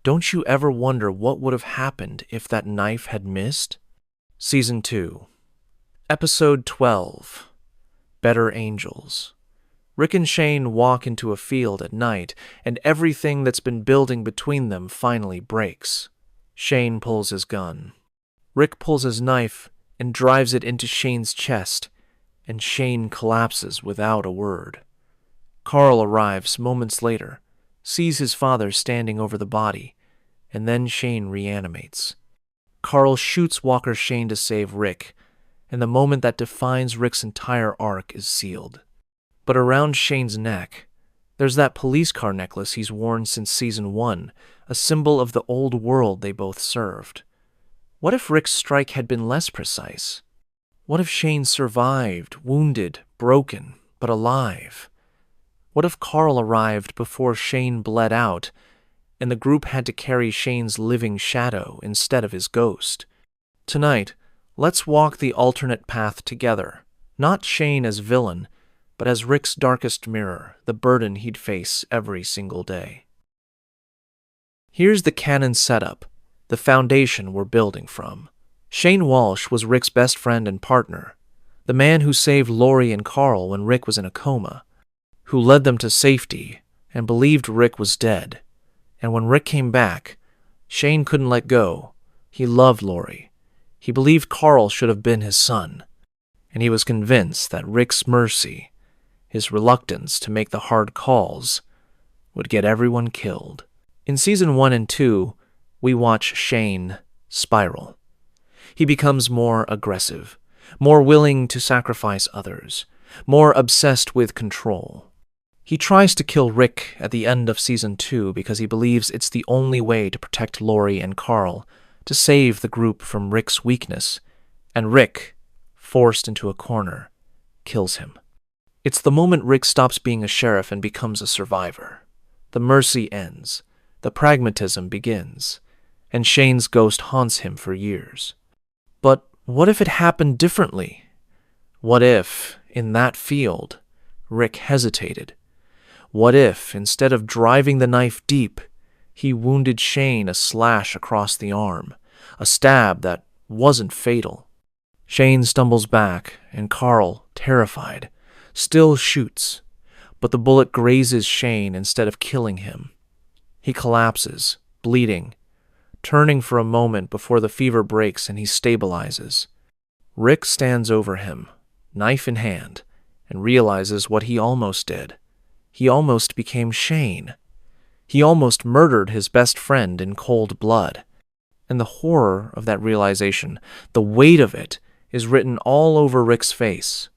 don't you ever wonder what would have happened if that knife had missed? Season 2, Episode 12, Better Angels. Rick and Shane walk into a field at night, and everything that's been building between them finally breaks. Shane pulls his gun. Rick pulls his knife and drives it into Shane's chest, and Shane collapses without a word. Carl arrives moments later, sees his father standing over the body, and then Shane reanimates. Carl shoots Walker Shane to save Rick, and the moment that defines Rick's entire arc is sealed. But around Shane's neck, there's that police car necklace he's worn since Season 1, a symbol of the old world they both served. What if Rick's strike had been less precise? What if Shane survived, wounded, broken, but alive? What if Carl arrived before Shane bled out, and the group had to carry Shane's living shadow instead of his ghost? Tonight, let's walk the alternate path together, not Shane as villain, but as Rick's darkest mirror, the burden he'd face every single day. Here's the canon setup, the foundation we're building from. Shane Walsh was Rick's best friend and partner, the man who saved Lori and Carl when Rick was in a coma, who led them to safety and believed Rick was dead. And when Rick came back, Shane couldn't let go. He loved Lori. He believed Carl should have been his son. And he was convinced that Rick's mercy, his reluctance to make the hard calls, would get everyone killed. In Season 1 and 2, we watch Shane spiral. He becomes more aggressive, more willing to sacrifice others, more obsessed with control. He tries to kill Rick at the end of Season 2 because he believes it's the only way to protect Lori and Carl, to save the group from Rick's weakness, and Rick, forced into a corner, kills him. It's the moment Rick stops being a sheriff and becomes a survivor. The mercy ends, the pragmatism begins, and Shane's ghost haunts him for years. But what if it happened differently? What if, in that field, Rick hesitated? What if, instead of driving the knife deep, he wounded Shane a slash across the arm, a stab that wasn't fatal? Shane stumbles back, and Carl, terrified, still shoots, but the bullet grazes Shane instead of killing him. He collapses, bleeding, turning for a moment before the fever breaks and he stabilizes. Rick stands over him, knife in hand, and realizes what he almost did. He almost became Shane. He almost murdered his best friend in cold blood. And the horror of that realization, the weight of it, is written all over Rick's face.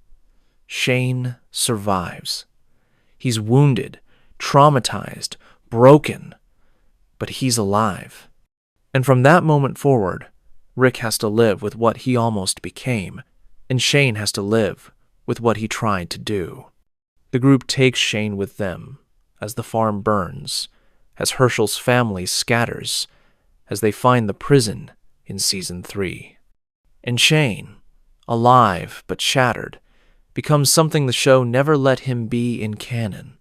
Shane survives. He's wounded, traumatized, broken, but he's alive. And from that moment forward, Rick has to live with what he almost became, and Shane has to live with what he tried to do. The group takes Shane with them as the farm burns, as Herschel's family scatters, as they find the prison in Season 3. And Shane, alive but shattered, becomes something the show never let him be in canon,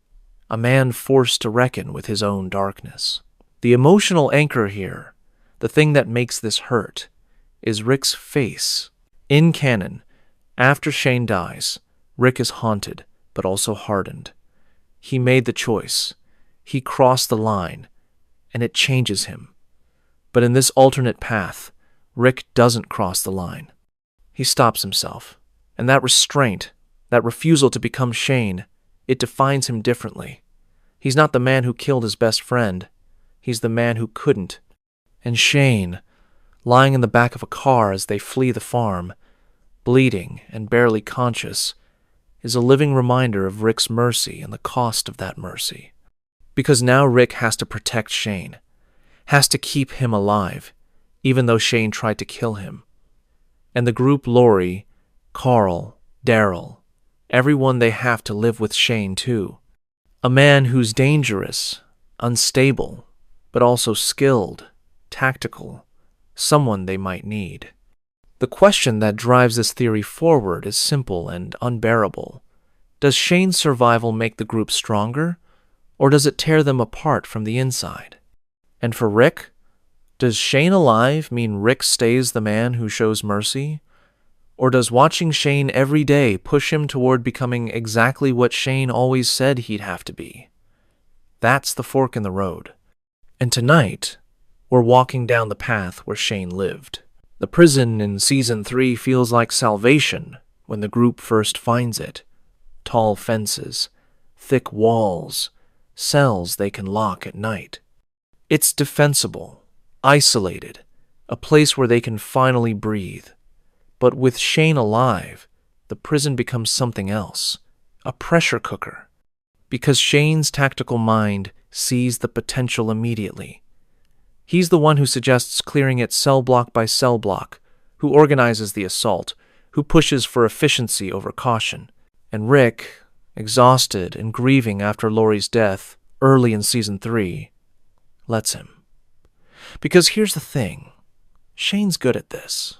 a man forced to reckon with his own darkness. The emotional anchor here, the thing that makes this hurt, is Rick's face. In canon, after Shane dies, Rick is haunted, but also hardened. He made the choice. He crossed the line, and it changes him. But in this alternate path, Rick doesn't cross the line. He stops himself, and that restraint, that refusal to become Shane, it defines him differently. He's not the man who killed his best friend. He's the man who couldn't. And Shane, lying in the back of a car as they flee the farm, bleeding and barely conscious, is a living reminder of Rick's mercy and the cost of that mercy. Because now Rick has to protect Shane, has to keep him alive, even though Shane tried to kill him. And the group Lori, Carl, Daryl, everyone, they have to live with Shane too. A man who's dangerous, unstable, but also skilled, tactical, someone they might need. The question that drives this theory forward is simple and unbearable. Does Shane's survival make the group stronger, or does it tear them apart from the inside? And for Rick, does Shane alive mean Rick stays the man who shows mercy? Or does watching Shane every day push him toward becoming exactly what Shane always said he'd have to be? That's the fork in the road. And tonight, we're walking down the path where Shane lived. The prison in Season 3 feels like salvation when the group first finds it. Tall fences, thick walls, cells they can lock at night. It's defensible, isolated, a place where they can finally breathe. But with Shane alive, the prison becomes something else, a pressure cooker. Because Shane's tactical mind sees the potential immediately. He's the one who suggests clearing it cell block by cell block, who organizes the assault, who pushes for efficiency over caution. And Rick, exhausted and grieving after Laurie's death early in Season 3, lets him. Because here's the thing, Shane's good at this.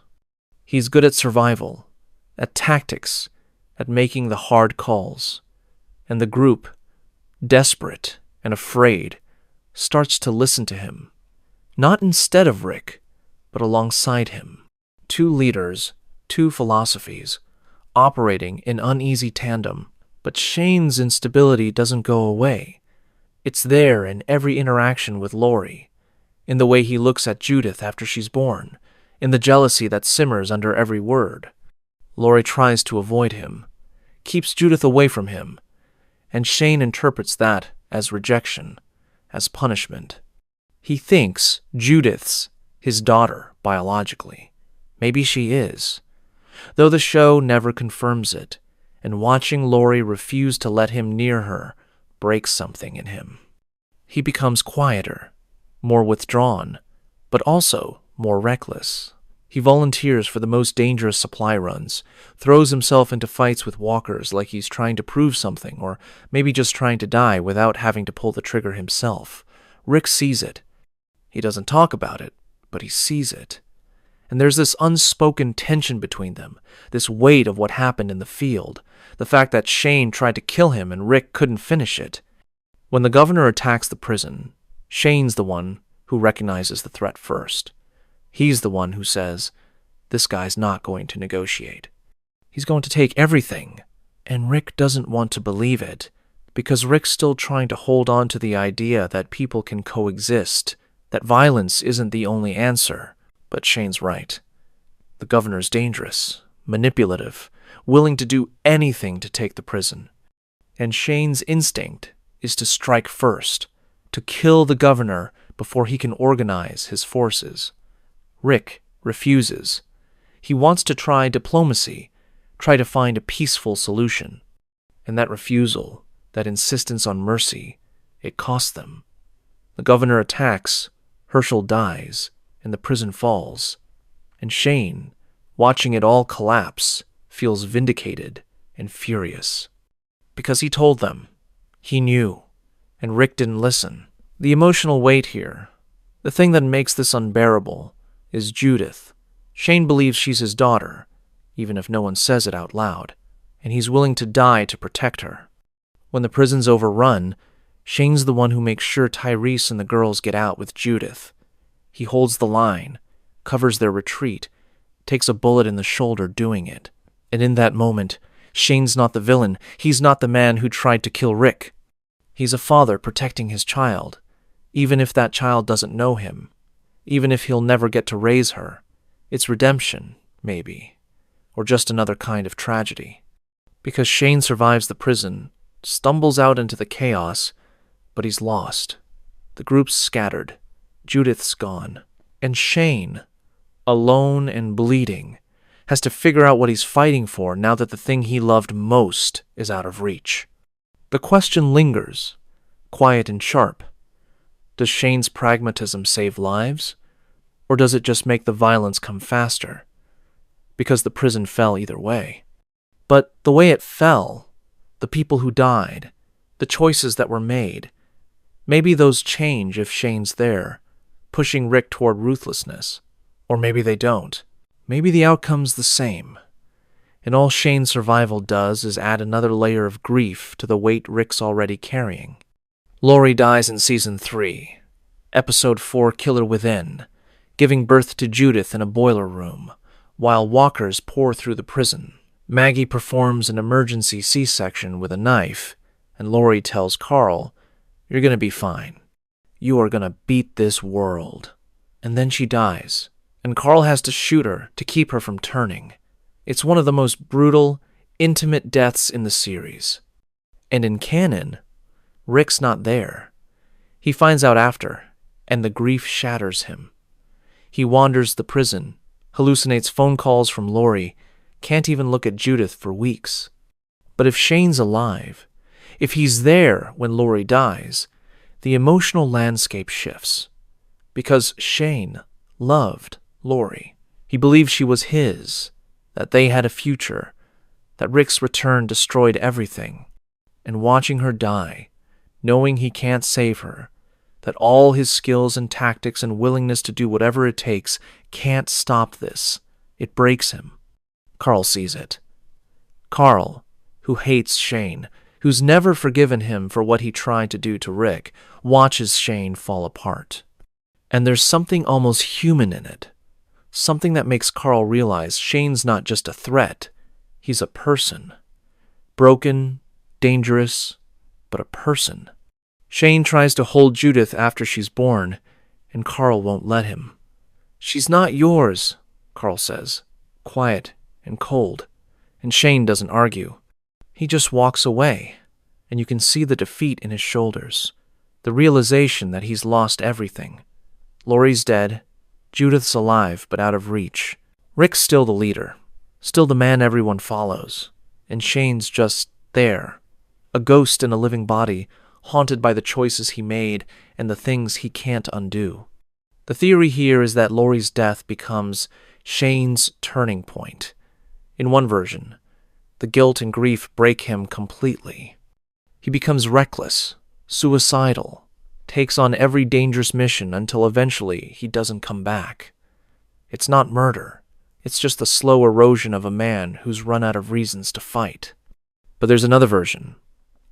He's good at survival, at tactics, at making the hard calls. And the group, desperate and afraid, starts to listen to him. Not instead of Rick, but alongside him. Two leaders, two philosophies, operating in uneasy tandem. But Shane's instability doesn't go away. It's there in every interaction with Laurie, in the way he looks at Judith after she's born, in the jealousy that simmers under every word. Laurie tries to avoid him, keeps Judith away from him, and Shane interprets that as rejection, as punishment. He thinks Judith's his daughter biologically. Maybe she is, though the show never confirms it, and watching Laurie refuse to let him near her breaks something in him. He becomes quieter, more withdrawn, but also more reckless. He volunteers for the most dangerous supply runs, throws himself into fights with walkers like he's trying to prove something, or maybe just trying to die without having to pull the trigger himself. Rick sees it. He doesn't talk about it, but he sees it. And there's this unspoken tension between them, this weight of what happened in the field, the fact that Shane tried to kill him and Rick couldn't finish it. When the governor attacks the prison, Shane's the one who recognizes the threat first. He's the one who says, this guy's not going to negotiate. He's going to take everything. And Rick doesn't want to believe it, because Rick's still trying to hold on to the idea that people can coexist, that violence isn't the only answer. But Shane's right. The governor's dangerous, manipulative, willing to do anything to take the prison. And Shane's instinct is to strike first, to kill the governor before he can organize his forces. Rick refuses. He wants to try diplomacy, try to find a peaceful solution. And that refusal, that insistence on mercy, it costs them. The governor attacks, Herschel dies, and the prison falls. And Shane, watching it all collapse, feels vindicated and furious. Because he told them. He knew. And Rick didn't listen. The emotional weight here, the thing that makes this unbearable, is Judith. Shane believes she's his daughter, even if no one says it out loud, and he's willing to die to protect her. When the prison's overrun, Shane's the one who makes sure Tyrese and the girls get out with Judith. He holds the line, covers their retreat, takes a bullet in the shoulder doing it. And in that moment, Shane's not the villain. He's not the man who tried to kill Rick. He's a father protecting his child, even if that child doesn't know him, even if he'll never get to raise her. It's redemption, maybe, or just another kind of tragedy. Because Shane survives the prison, stumbles out into the chaos, but he's lost. The group's scattered. Judith's gone. And Shane, alone and bleeding, has to figure out what he's fighting for now that the thing he loved most is out of reach. The question lingers, quiet and sharp. Does Shane's pragmatism save lives? Or does it just make the violence come faster? Because the prison fell either way. But the way it fell, the people who died, the choices that were made, maybe those change if Shane's there, pushing Rick toward ruthlessness. Or maybe they don't. Maybe the outcome's the same. And all Shane's survival does is add another layer of grief to the weight Rick's already carrying. Laurie dies in Season 3. Episode 4, Killer Within, giving birth to Judith in a boiler room, while walkers pour through the prison. Maggie performs an emergency C-section with a knife, and Lori tells Carl, "You're going to be fine. You are going to beat this world." And then she dies, and Carl has to shoot her to keep her from turning. It's one of the most brutal, intimate deaths in the series. And in canon, Rick's not there. He finds out after, and the grief shatters him. He wanders the prison, hallucinates phone calls from Lori, can't even look at Judith for weeks. But if Shane's alive, if he's there when Lori dies, the emotional landscape shifts. Because Shane loved Lori. He believed she was his, that they had a future, that Rick's return destroyed everything. And watching her die, knowing he can't save her, that all his skills and tactics and willingness to do whatever it takes can't stop this, it breaks him. Carl sees it. Carl, who hates Shane, who's never forgiven him for what he tried to do to Rick, watches Shane fall apart. And there's something almost human in it. Something that makes Carl realize Shane's not just a threat, he's a person. Broken, dangerous, but a person. Shane tries to hold Judith after she's born, and Carl won't let him. "She's not yours," Carl says, quiet and cold, and Shane doesn't argue. He just walks away, and you can see the defeat in his shoulders, the realization that he's lost everything. Lori's dead, Judith's alive but out of reach. Rick's still the leader, still the man everyone follows, and Shane's just there, a ghost in a living body, haunted by the choices he made and the things he can't undo. The theory here is that Lori's death becomes Shane's turning point. In one version, the guilt and grief break him completely. He becomes reckless, suicidal, takes on every dangerous mission until eventually he doesn't come back. It's not murder. It's just the slow erosion of a man who's run out of reasons to fight. But there's another version,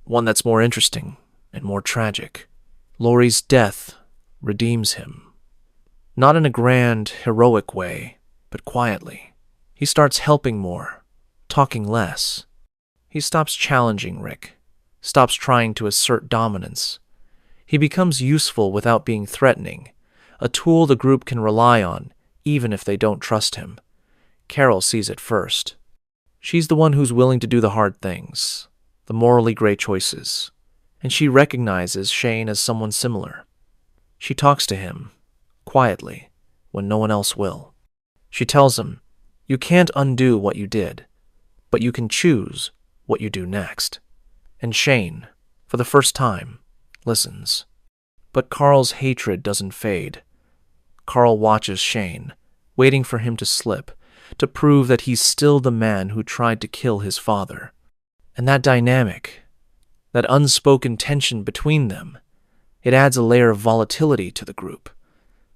one that's more interesting and more tragic. Lori's death redeems him. Not in a grand, heroic way, but quietly. He starts helping more, talking less. He stops challenging Rick, stops trying to assert dominance. He becomes useful without being threatening, a tool the group can rely on, even if they don't trust him. Carol sees it first. She's the one who's willing to do the hard things, the morally great choices, and she recognizes Shane as someone similar. She talks to him, quietly, when no one else will. She tells him, "You can't undo what you did, but you can choose what you do next." And Shane, for the first time, listens. But Carl's hatred doesn't fade. Carl watches Shane, waiting for him to slip, to prove that he's still the man who tried to kill his father. And that dynamic, that unspoken tension between them, it adds a layer of volatility to the group.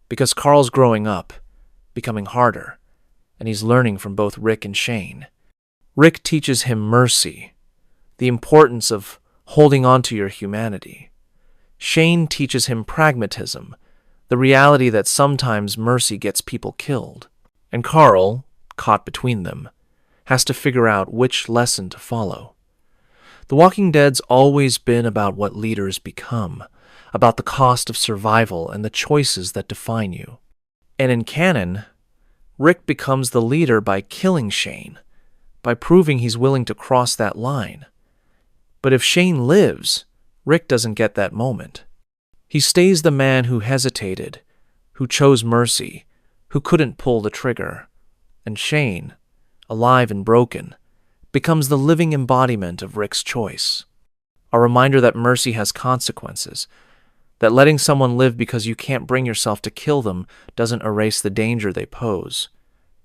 Because Carl's growing up, becoming harder, and he's learning from both Rick and Shane. Rick teaches him mercy, the importance of holding on to your humanity. Shane teaches him pragmatism, the reality that sometimes mercy gets people killed. And Carl, caught between them, has to figure out which lesson to follow. The Walking Dead's always been about what leaders become, about the cost of survival and the choices that define you. And in canon, Rick becomes the leader by killing Shane, by proving he's willing to cross that line. But if Shane lives, Rick doesn't get that moment. He stays the man who hesitated, who chose mercy, who couldn't pull the trigger. And Shane, alive and broken, becomes the living embodiment of Rick's choice. A reminder that mercy has consequences, that letting someone live because you can't bring yourself to kill them doesn't erase the danger they pose.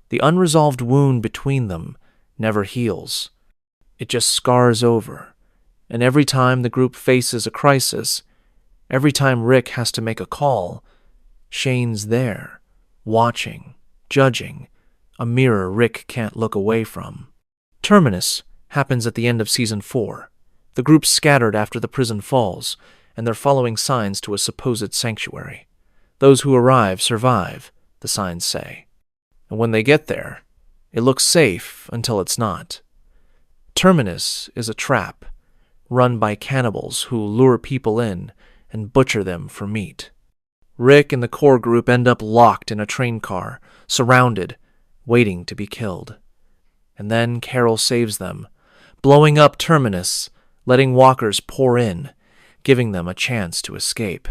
The unresolved wound between them never heals. It just scars over. And every time the group faces a crisis, every time Rick has to make a call, Shane's there, watching, judging, a mirror Rick can't look away from. Terminus happens at the end of Season 4. The group's scattered after the prison falls, and they're following signs to a supposed sanctuary. Those who arrive survive, the signs say. And when they get there, it looks safe until it's not. Terminus is a trap, run by cannibals who lure people in and butcher them for meat. Rick and the core group end up locked in a train car, surrounded, waiting to be killed. And then Carol saves them, blowing up Terminus, letting walkers pour in, giving them a chance to escape.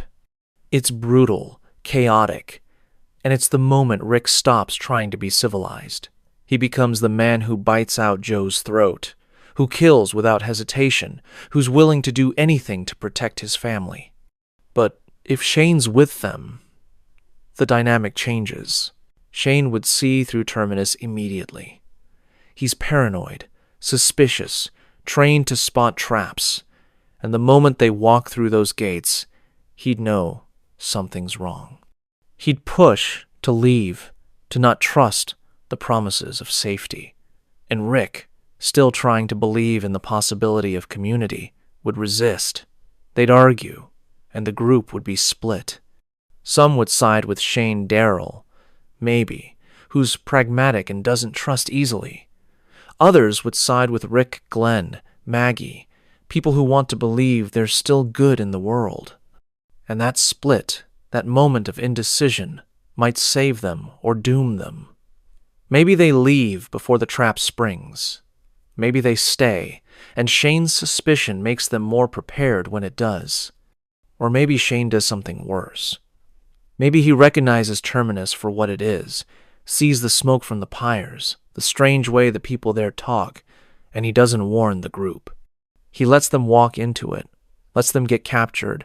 It's brutal, chaotic, and it's the moment Rick stops trying to be civilized. He becomes the man who bites out Joe's throat, who kills without hesitation, who's willing to do anything to protect his family. But if Shane's with them, the dynamic changes. Shane would see through Terminus immediately. He's paranoid, suspicious, trained to spot traps, and the moment they walk through those gates, he'd know something's wrong. He'd push to leave, to not trust the promises of safety. And Rick, still trying to believe in the possibility of community, would resist. They'd argue, and the group would be split. Some would side with Shane Darryl, maybe, who's pragmatic and doesn't trust easily. Others would side with Rick, Glenn, Maggie, people who want to believe there's still good in the world. And that split, that moment of indecision, might save them or doom them. Maybe they leave before the trap springs. Maybe they stay, and Shane's suspicion makes them more prepared when it does. Or maybe Shane does something worse. Maybe he recognizes Terminus for what it is, sees the smoke from the pyres, the strange way the people there talk, and he doesn't warn the group. He lets them walk into it, lets them get captured,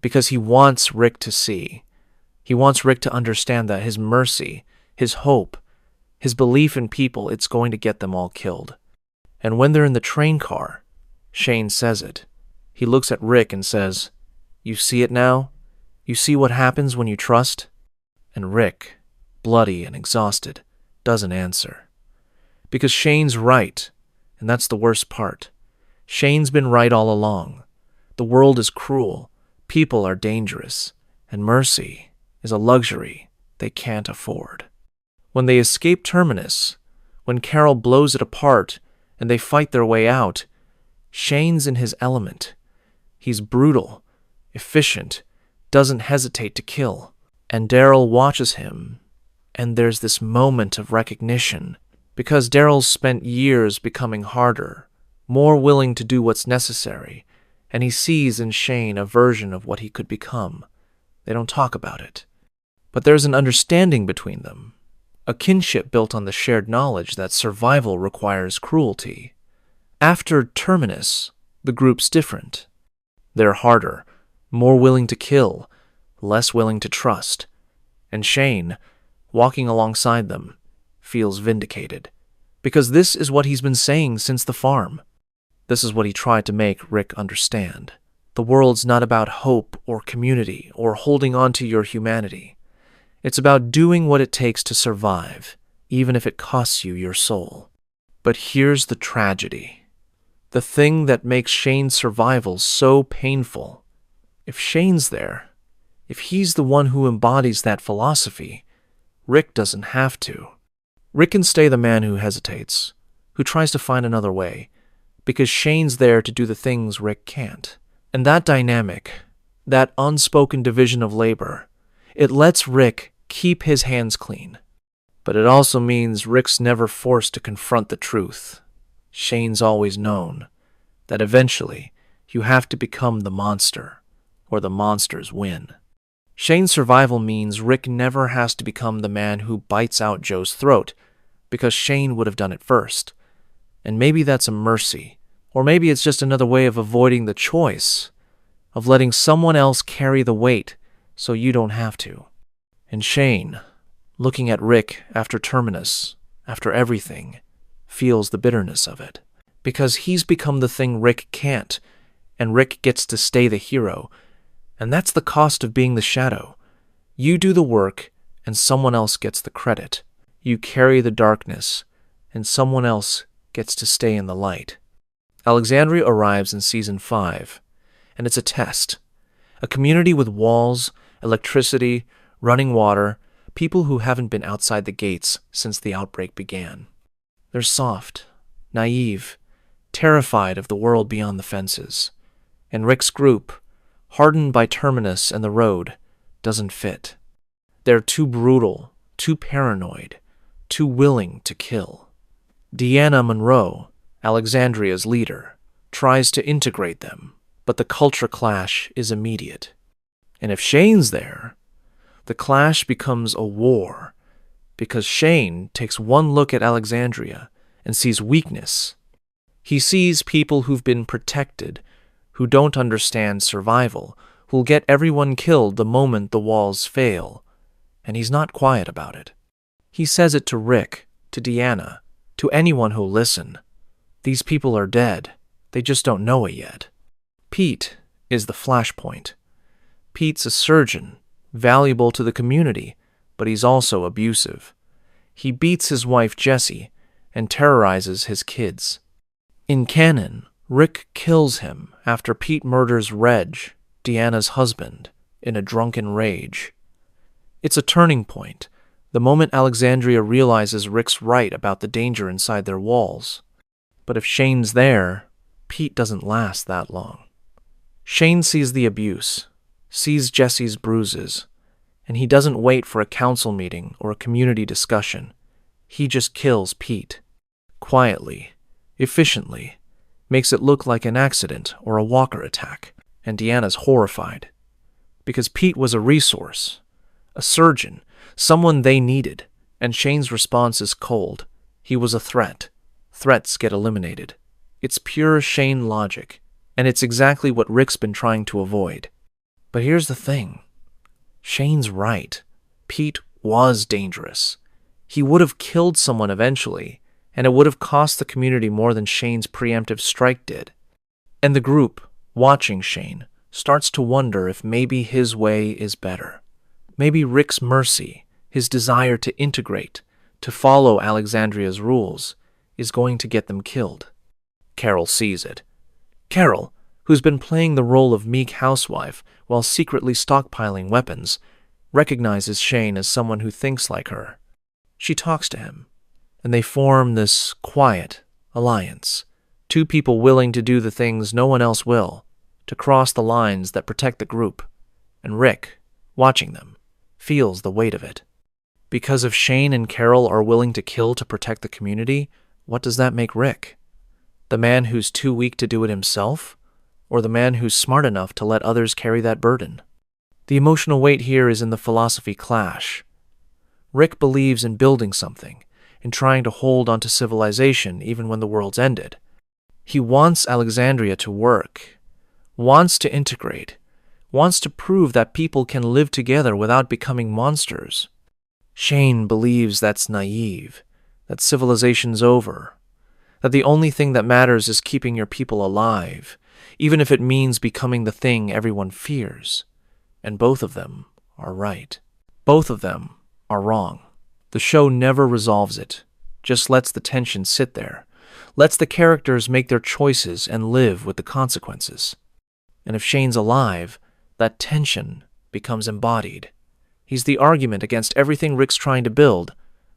because he wants Rick to see. He wants Rick to understand that his mercy, his hope, his belief in people, it's going to get them all killed. And when they're in the train car, Shane says it. He looks at Rick and says, "You see it now? You see what happens when you trust?" And Rick, bloody and exhausted, doesn't answer. Because Shane's right, and that's the worst part. Shane's been right all along. The world is cruel, people are dangerous, and mercy is a luxury they can't afford. When they escape Terminus, when Carol blows it apart and they fight their way out, Shane's in his element. He's brutal, efficient, doesn't hesitate to kill. And Darryl watches him, and there's this moment of recognition, because Darryl's spent years becoming harder, more willing to do what's necessary, and he sees in Shane a version of what he could become. They don't talk about it. But there's an understanding between them, a kinship built on the shared knowledge that survival requires cruelty. After Terminus, the group's different. They're harder, more willing to kill, less willing to trust. And Shane, walking alongside them, feels vindicated. Because this is what he's been saying since the farm. This is what he tried to make Rick understand. The world's not about hope or community or holding on to your humanity. It's about doing what it takes to survive, even if it costs you your soul. But here's the tragedy. The thing that makes Shane's survival so painful. If Shane's there, if he's the one who embodies that philosophy, Rick doesn't have to. Rick can stay the man who hesitates, who tries to find another way, because Shane's there to do the things Rick can't. And that dynamic, that unspoken division of labor, it lets Rick keep his hands clean. But it also means Rick's never forced to confront the truth. Shane's always known that eventually you have to become the monster, or the monsters win. Shane's survival means Rick never has to become the man who bites out Joe's throat, because Shane would have done it first. And maybe that's a mercy, or maybe it's just another way of avoiding the choice, of letting someone else carry the weight so you don't have to. And Shane, looking at Rick after Terminus, after everything, feels the bitterness of it. Because he's become the thing Rick can't, and Rick gets to stay the hero. And that's the cost of being the shadow. You do the work, and someone else gets the credit. You carry the darkness, and someone else gets to stay in the light. Alexandria arrives in Season 5, and it's a test. A community with walls, electricity, running water, people who haven't been outside the gates since the outbreak began. They're soft, naive, terrified of the world beyond the fences. And Rick's group, hardened by Terminus and the road, doesn't fit. They're too brutal, too paranoid, too willing to kill. Deanna Monroe, Alexandria's leader, tries to integrate them, but the culture clash is immediate. And if Shane's there, the clash becomes a war, because Shane takes one look at Alexandria and sees weakness. He sees people who've been protected, who don't understand survival, who'll get everyone killed the moment the walls fail, and he's not quiet about it. He says it to Rick, to Deanna, to anyone who'll listen. These people are dead. They just don't know it yet. Pete is the flashpoint. Pete's a surgeon, valuable to the community, but he's also abusive. He beats his wife Jessie and terrorizes his kids. In canon, Rick kills him after Pete murders Reg, Deanna's husband, in a drunken rage. It's a turning point, the moment Alexandria realizes Rick's right about the danger inside their walls. But if Shane's there, Pete doesn't last that long. Shane sees the abuse, sees Jessie's bruises, and he doesn't wait for a council meeting or a community discussion. He just kills Pete. Quietly, efficiently, makes it look like an accident or a walker attack, and Deanna's horrified. Because Pete was a resource, a surgeon, someone they needed, and Shane's response is cold. He was a threat. Threats get eliminated. It's pure Shane logic, and it's exactly what Rick's been trying to avoid. But here's the thing. Shane's right. Pete was dangerous. He would have killed someone eventually, and it would have cost the community more than Shane's preemptive strike did. And the group, watching Shane, starts to wonder if maybe his way is better. Maybe Rick's mercy, his desire to integrate, to follow Alexandria's rules, is going to get them killed. Carol sees it. Carol, who's been playing the role of meek housewife while secretly stockpiling weapons, recognizes Shane as someone who thinks like her. She talks to him, and they form this quiet alliance, two people willing to do the things no one else will, to cross the lines that protect the group, and Rick, watching them, feels the weight of it. Because if Shane and Carol are willing to kill to protect the community, what does that make Rick? The man who's too weak to do it himself, or the man who's smart enough to let others carry that burden? The emotional weight here is in the philosophy clash. Rick believes in building something, in trying to hold onto civilization even when the world's ended. He wants Alexandria to work, wants to integrate, wants to prove that people can live together without becoming monsters. Shane believes that's naive, that civilization's over, that the only thing that matters is keeping your people alive, even if it means becoming the thing everyone fears. And both of them are right. Both of them are wrong. The show never resolves it, just lets the tension sit there, lets the characters make their choices and live with the consequences. And if Shane's alive, that tension becomes embodied. He's the argument against everything Rick's trying to build,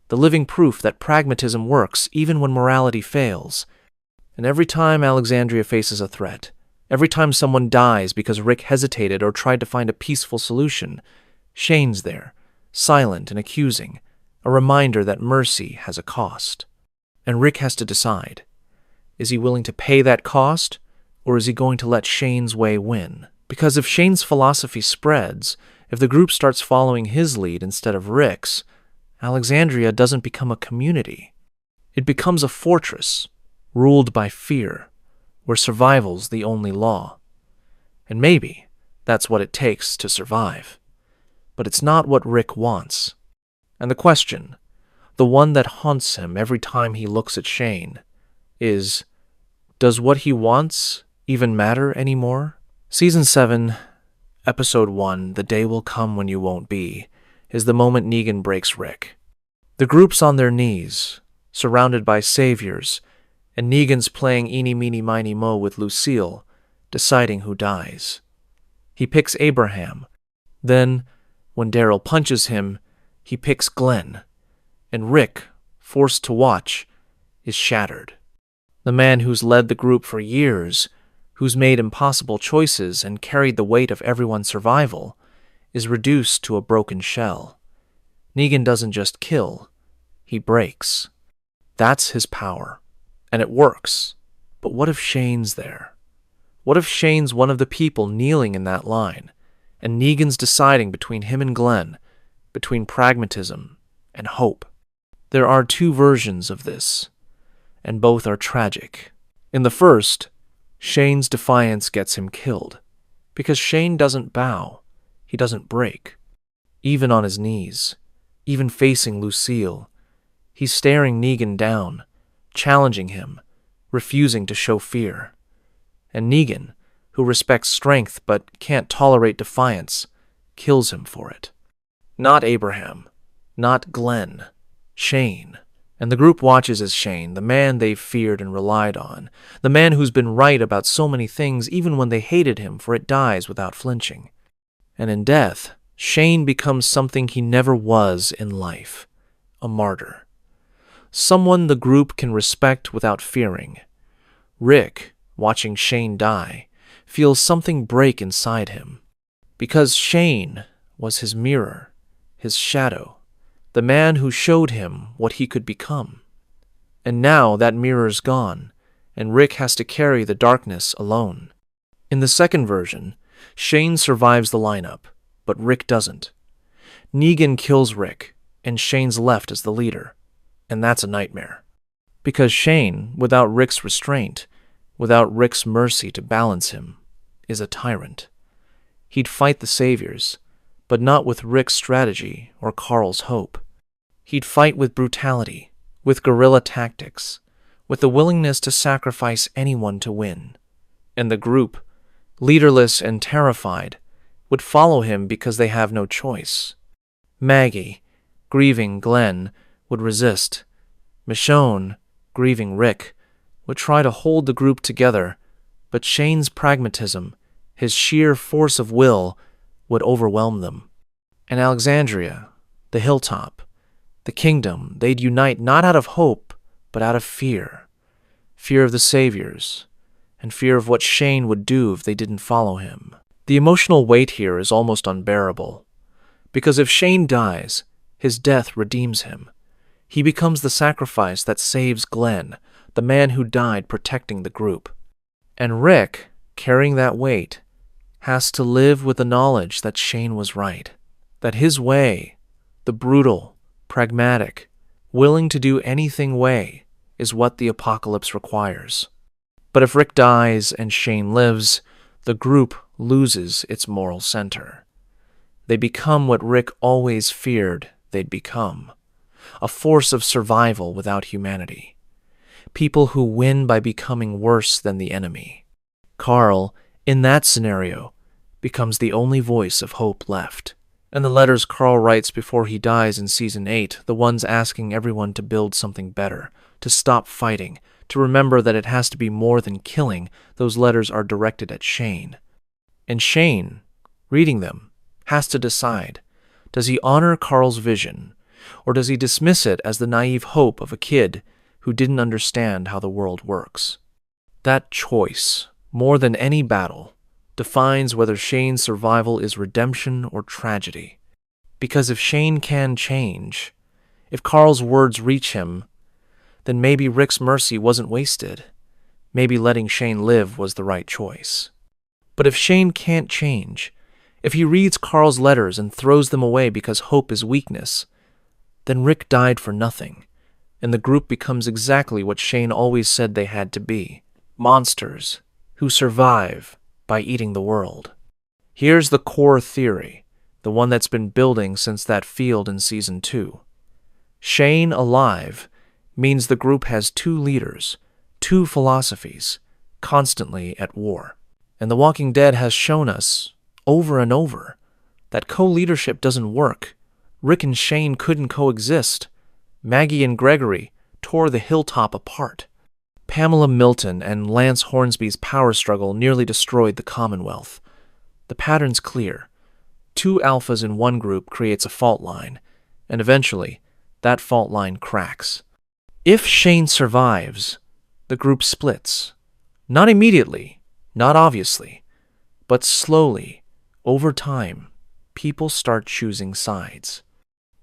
the living proof that pragmatism works even when morality fails. And every time Alexandria faces a threat, every time someone dies because Rick hesitated or tried to find a peaceful solution, Shane's there, silent and accusing, a reminder that mercy has a cost. And Rick has to decide. Is he willing to pay that cost, or is he going to let Shane's way win? Because if Shane's philosophy spreads, if the group starts following his lead instead of Rick's, Alexandria doesn't become a community. It becomes a fortress, ruled by fear, where survival's the only law. And maybe that's what it takes to survive. But it's not what Rick wants. And the question, the one that haunts him every time he looks at Shane, is, does what he wants even matter anymore? Season 7, Episode 1, The Day Will Come When You Won't Be, is the moment Negan breaks Rick. The group's on their knees, surrounded by saviors, and Negan's playing eeny, meeny, miny, mo with Lucille, deciding who dies. He picks Abraham. Then, When Daryl punches him, he picks Glenn, and Rick, forced to watch, is shattered. The man who's led the group for years, who's made impossible choices and carried the weight of everyone's survival, is reduced to a broken shell. Negan doesn't just kill, he breaks. That's his power, and it works. But what if Shane's there? What if Shane's one of the people kneeling in that line, and Negan's deciding between him and Glenn, between pragmatism and hope? There are two versions of this, and both are tragic. In the first, Shane's defiance gets him killed, because Shane doesn't bow, he doesn't break. Even on his knees, even facing Lucille, he's staring Negan down, challenging him, refusing to show fear. And Negan, who respects strength but can't tolerate defiance, kills him for it. Not Abraham, not Glenn, Shane. And the group watches as Shane, the man they've feared and relied on, the man who's been right about so many things even when they hated him, for it dies without flinching. And in death, Shane becomes something he never was in life, a martyr. Someone the group can respect without fearing. Rick, watching Shane die, feels something break inside him. Because Shane was his mirror, his shadow, the man who showed him what he could become. And now that mirror's gone, and Rick has to carry the darkness alone. In the second version, Shane survives the lineup, but Rick doesn't. Negan kills Rick, and Shane's left as the leader, and that's a nightmare. Because Shane, without Rick's restraint, without Rick's mercy to balance him, is a tyrant. He'd fight the saviors, but not with Rick's strategy or Carl's hope. He'd fight with brutality, with guerrilla tactics, with the willingness to sacrifice anyone to win. And the group, leaderless and terrified, would follow him because they have no choice. Maggie, grieving Glenn, would resist. Michonne, grieving Rick, would try to hold the group together, but Shane's pragmatism, his sheer force of will, would overwhelm them. And Alexandria, the hilltop, the kingdom, they'd unite not out of hope, but out of fear. Fear of the saviors, and fear of what Shane would do if they didn't follow him. The emotional weight here is almost unbearable, because if Shane dies, his death redeems him. He becomes the sacrifice that saves Glenn, the man who died protecting the group. And Rick, carrying that weight, has to live with the knowledge that Shane was right, that his way, the brutal, pragmatic, willing to do anything way, is what the apocalypse requires. But if Rick dies and Shane lives, the group loses its moral center. They become what Rick always feared they'd become, a force of survival without humanity. People who win by becoming worse than the enemy. Carl, in that scenario, becomes the only voice of hope left. And the letters Carl writes before he dies in Season 8, the ones asking everyone to build something better, to stop fighting, to remember that it has to be more than killing, those letters are directed at Shane. And Shane, reading them, has to decide, does he honor Carl's vision, or does he dismiss it as the naive hope of a kid who didn't understand how the world works? That choice, more than any battle, defines whether Shane's survival is redemption or tragedy. Because if Shane can change, if Carl's words reach him, then maybe Rick's mercy wasn't wasted. Maybe letting Shane live was the right choice. But if Shane can't change, if he reads Carl's letters and throws them away because hope is weakness, then Rick died for nothing, and the group becomes exactly what Shane always said they had to be, monsters who survive by eating the world. Here's the core theory, the one that's been building since that field in Season 2. Shane alive means the group has two leaders, two philosophies, constantly at war. And The Walking Dead has shown us, over and over, that co-leadership doesn't work. Rick and Shane couldn't coexist. Maggie and Gregory tore the hilltop apart. Pamela Milton and Lance Hornsby's power struggle nearly destroyed the Commonwealth. The pattern's clear. two alphas in one group creates a fault line, and eventually, that fault line cracks. If Shane survives, the group splits. Not immediately, not obviously, but slowly, over time, people start choosing sides.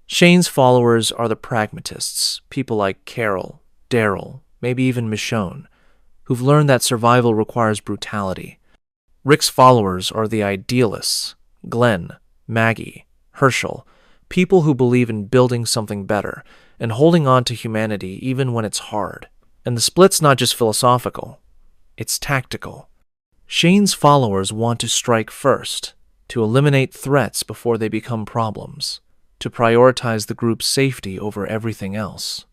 Shane's followers are the pragmatists, people like Carol, Daryl, maybe even Michonne, who've learned that survival requires brutality. Rick's followers are the idealists, Glenn, Maggie, Herschel, people who believe in building something better and holding on to humanity even when it's hard. And the split's not just philosophical, it's tactical. Shane's followers want to strike first, to eliminate threats before they become problems, to prioritize the group's safety over everything else.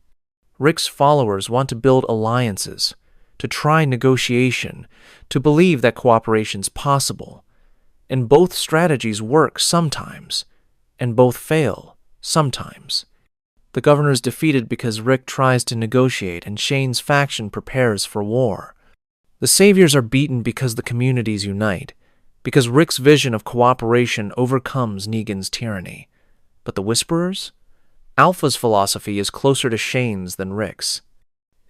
Rick's followers want to build alliances, to try negotiation, to believe that cooperation's possible. And both strategies work sometimes, and both fail sometimes. The governor's defeated because Rick tries to negotiate and Shane's faction prepares for war. The saviors are beaten because the communities unite, because Rick's vision of cooperation overcomes Negan's tyranny. But the Whisperers? Alpha's philosophy is closer to Shane's than Rick's.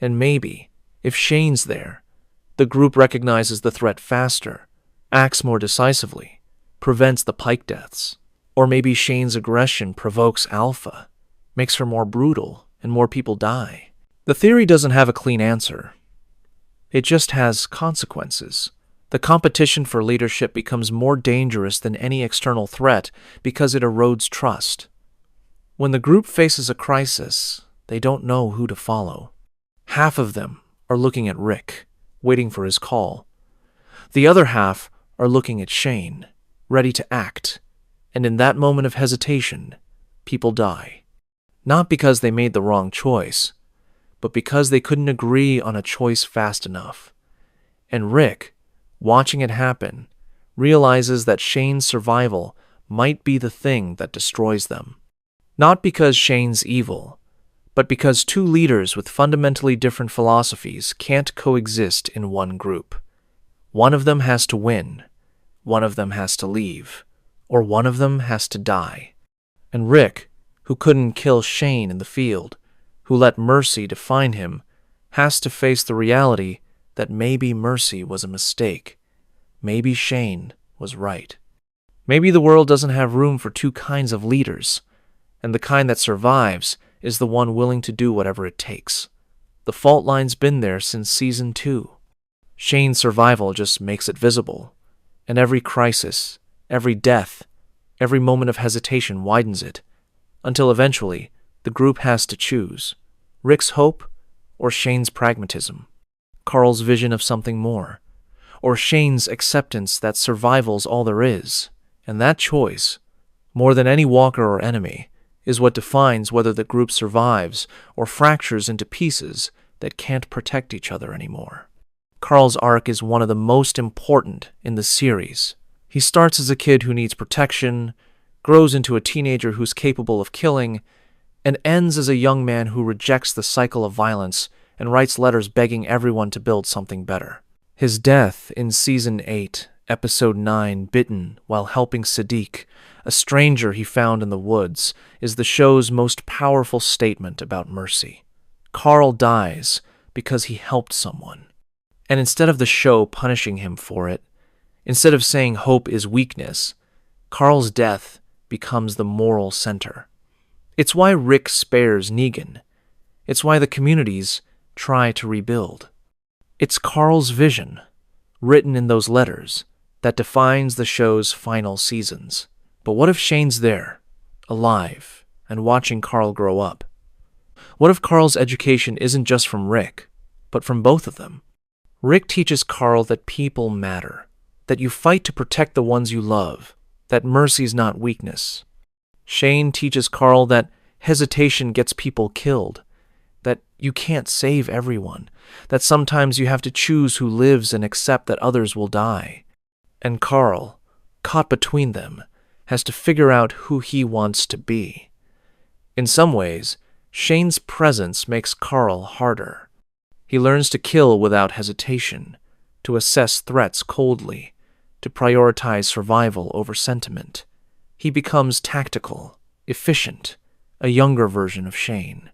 And maybe, if Shane's there, the group recognizes the threat faster, acts more decisively, prevents the Pike deaths. Or maybe Shane's aggression provokes Alpha, makes her more brutal, and more people die. The theory doesn't have a clean answer. It just has consequences. The competition for leadership becomes more dangerous than any external threat because it erodes trust. When the group faces a crisis, they don't know who to follow. Half of them are looking at Rick, waiting for his call. The other half are looking at Shane, ready to act. And in that moment of hesitation, people die. Not because they made the wrong choice, but because they couldn't agree on a choice fast enough. And Rick, watching it happen, realizes that Shane's survival might be the thing that destroys them. Not because Shane's evil, but because two leaders with fundamentally different philosophies can't coexist in one group. One of them has to win, one of them has to leave, or one of them has to die. And Rick, who couldn't kill Shane in the field, who let mercy define him, has to face the reality that maybe mercy was a mistake. Maybe Shane was right. Maybe the world doesn't have room for two kinds of leaders, and the kind that survives is the one willing to do whatever it takes. The fault line's been there since Season 2. Shane's survival just makes it visible, and every crisis, every death, every moment of hesitation widens it, until eventually the group has to choose Rick's hope or Shane's pragmatism, Carl's vision of something more, or Shane's acceptance that survival's all there is. And that choice, more than any walker or enemy, is what defines whether the group survives or fractures into pieces that can't protect each other anymore. Carl's arc is one of the most important in the series. He starts as a kid who needs protection, grows into a teenager who's capable of killing, and ends as a young man who rejects the cycle of violence and writes letters begging everyone to build something better. His death in Season 8, Episode 9, Bitten while helping Sadiq, a stranger he found in the woods, is the show's most powerful statement about mercy. Carl dies because he helped someone. And instead of the show punishing him for it, instead of saying hope is weakness, Carl's death becomes the moral center. It's why Rick spares Negan. It's why the communities try to rebuild. It's Carl's vision, written in those letters, that defines the show's final seasons. But what if Shane's there, alive, and watching Carl grow up? What if Carl's education isn't just from Rick, but from both of them? Rick teaches Carl that people matter, that you fight to protect the ones you love, that mercy's not weakness. Shane teaches Carl that hesitation gets people killed, that you can't save everyone, that sometimes you have to choose who lives and accept that others will die. And Carl, caught between them, has to figure out who he wants to be. In some ways, Shane's presence makes Carl harder. He learns to kill without hesitation, to assess threats coldly, to prioritize survival over sentiment. He becomes tactical, efficient, a younger version of Shane.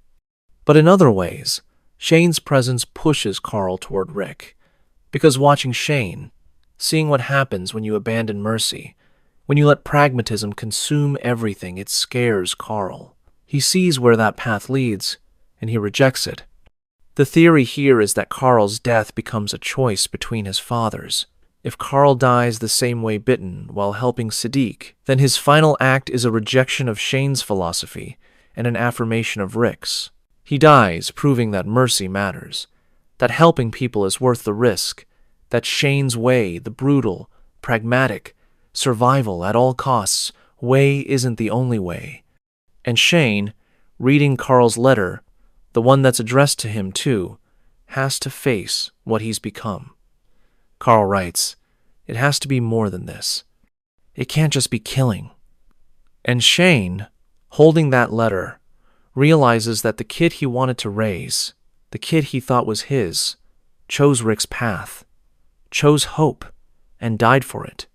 But in other ways, Shane's presence pushes Carl toward Rick, because watching Shane, seeing what happens when you abandon mercy, when you let pragmatism consume everything, it scares Carl. He sees where that path leads, and he rejects it. The theory here is that Carl's death becomes a choice between his fathers. If Carl dies the same way bitten while helping Sadiq, then his final act is a rejection of Shane's philosophy and an affirmation of Rick's. He dies proving that mercy matters, that helping people is worth the risk, that Shane's way, the brutal, pragmatic, survival at all costs way isn't the only way. And Shane, reading Carl's letter, the one that's addressed to him too, has to face what he's become. Carl writes, "It has to be more than this. It can't just be killing." And Shane, holding that letter, realizes that the kid he wanted to raise, the kid he thought was his, chose Rick's path, chose hope, and died for it.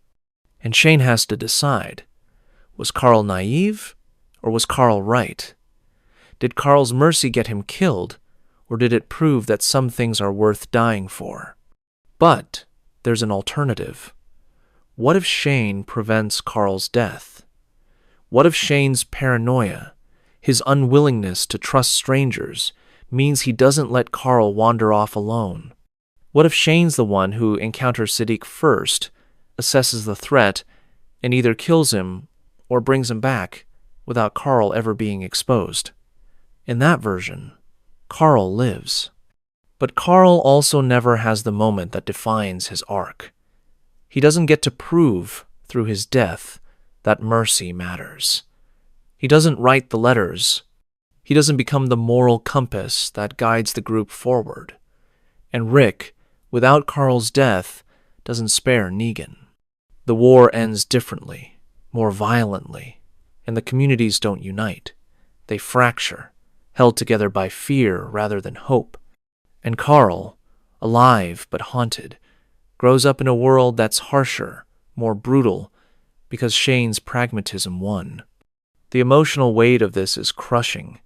And Shane has to decide, was Carl naive, or was Carl right? Did Carl's mercy get him killed, or did it prove that some things are worth dying for? But there's an alternative. What if Shane prevents Carl's death? What if Shane's paranoia, his unwillingness to trust strangers, means he doesn't let Carl wander off alone? What if Shane's the one who encounters Sadiq first, assesses the threat, and either kills him or brings him back without Carl ever being exposed? In that version, Carl lives. But Carl also never has the moment that defines his arc. He doesn't get to prove through his death that mercy matters. He doesn't write the letters. He doesn't become the moral compass that guides the group forward. And Rick, without Carl's death, doesn't spare Negan. The war ends differently, more violently, and the communities don't unite. They fracture, held together by fear rather than hope. And Carl, alive but haunted, grows up in a world that's harsher, more brutal, because Shane's pragmatism won. The emotional weight of this is crushing,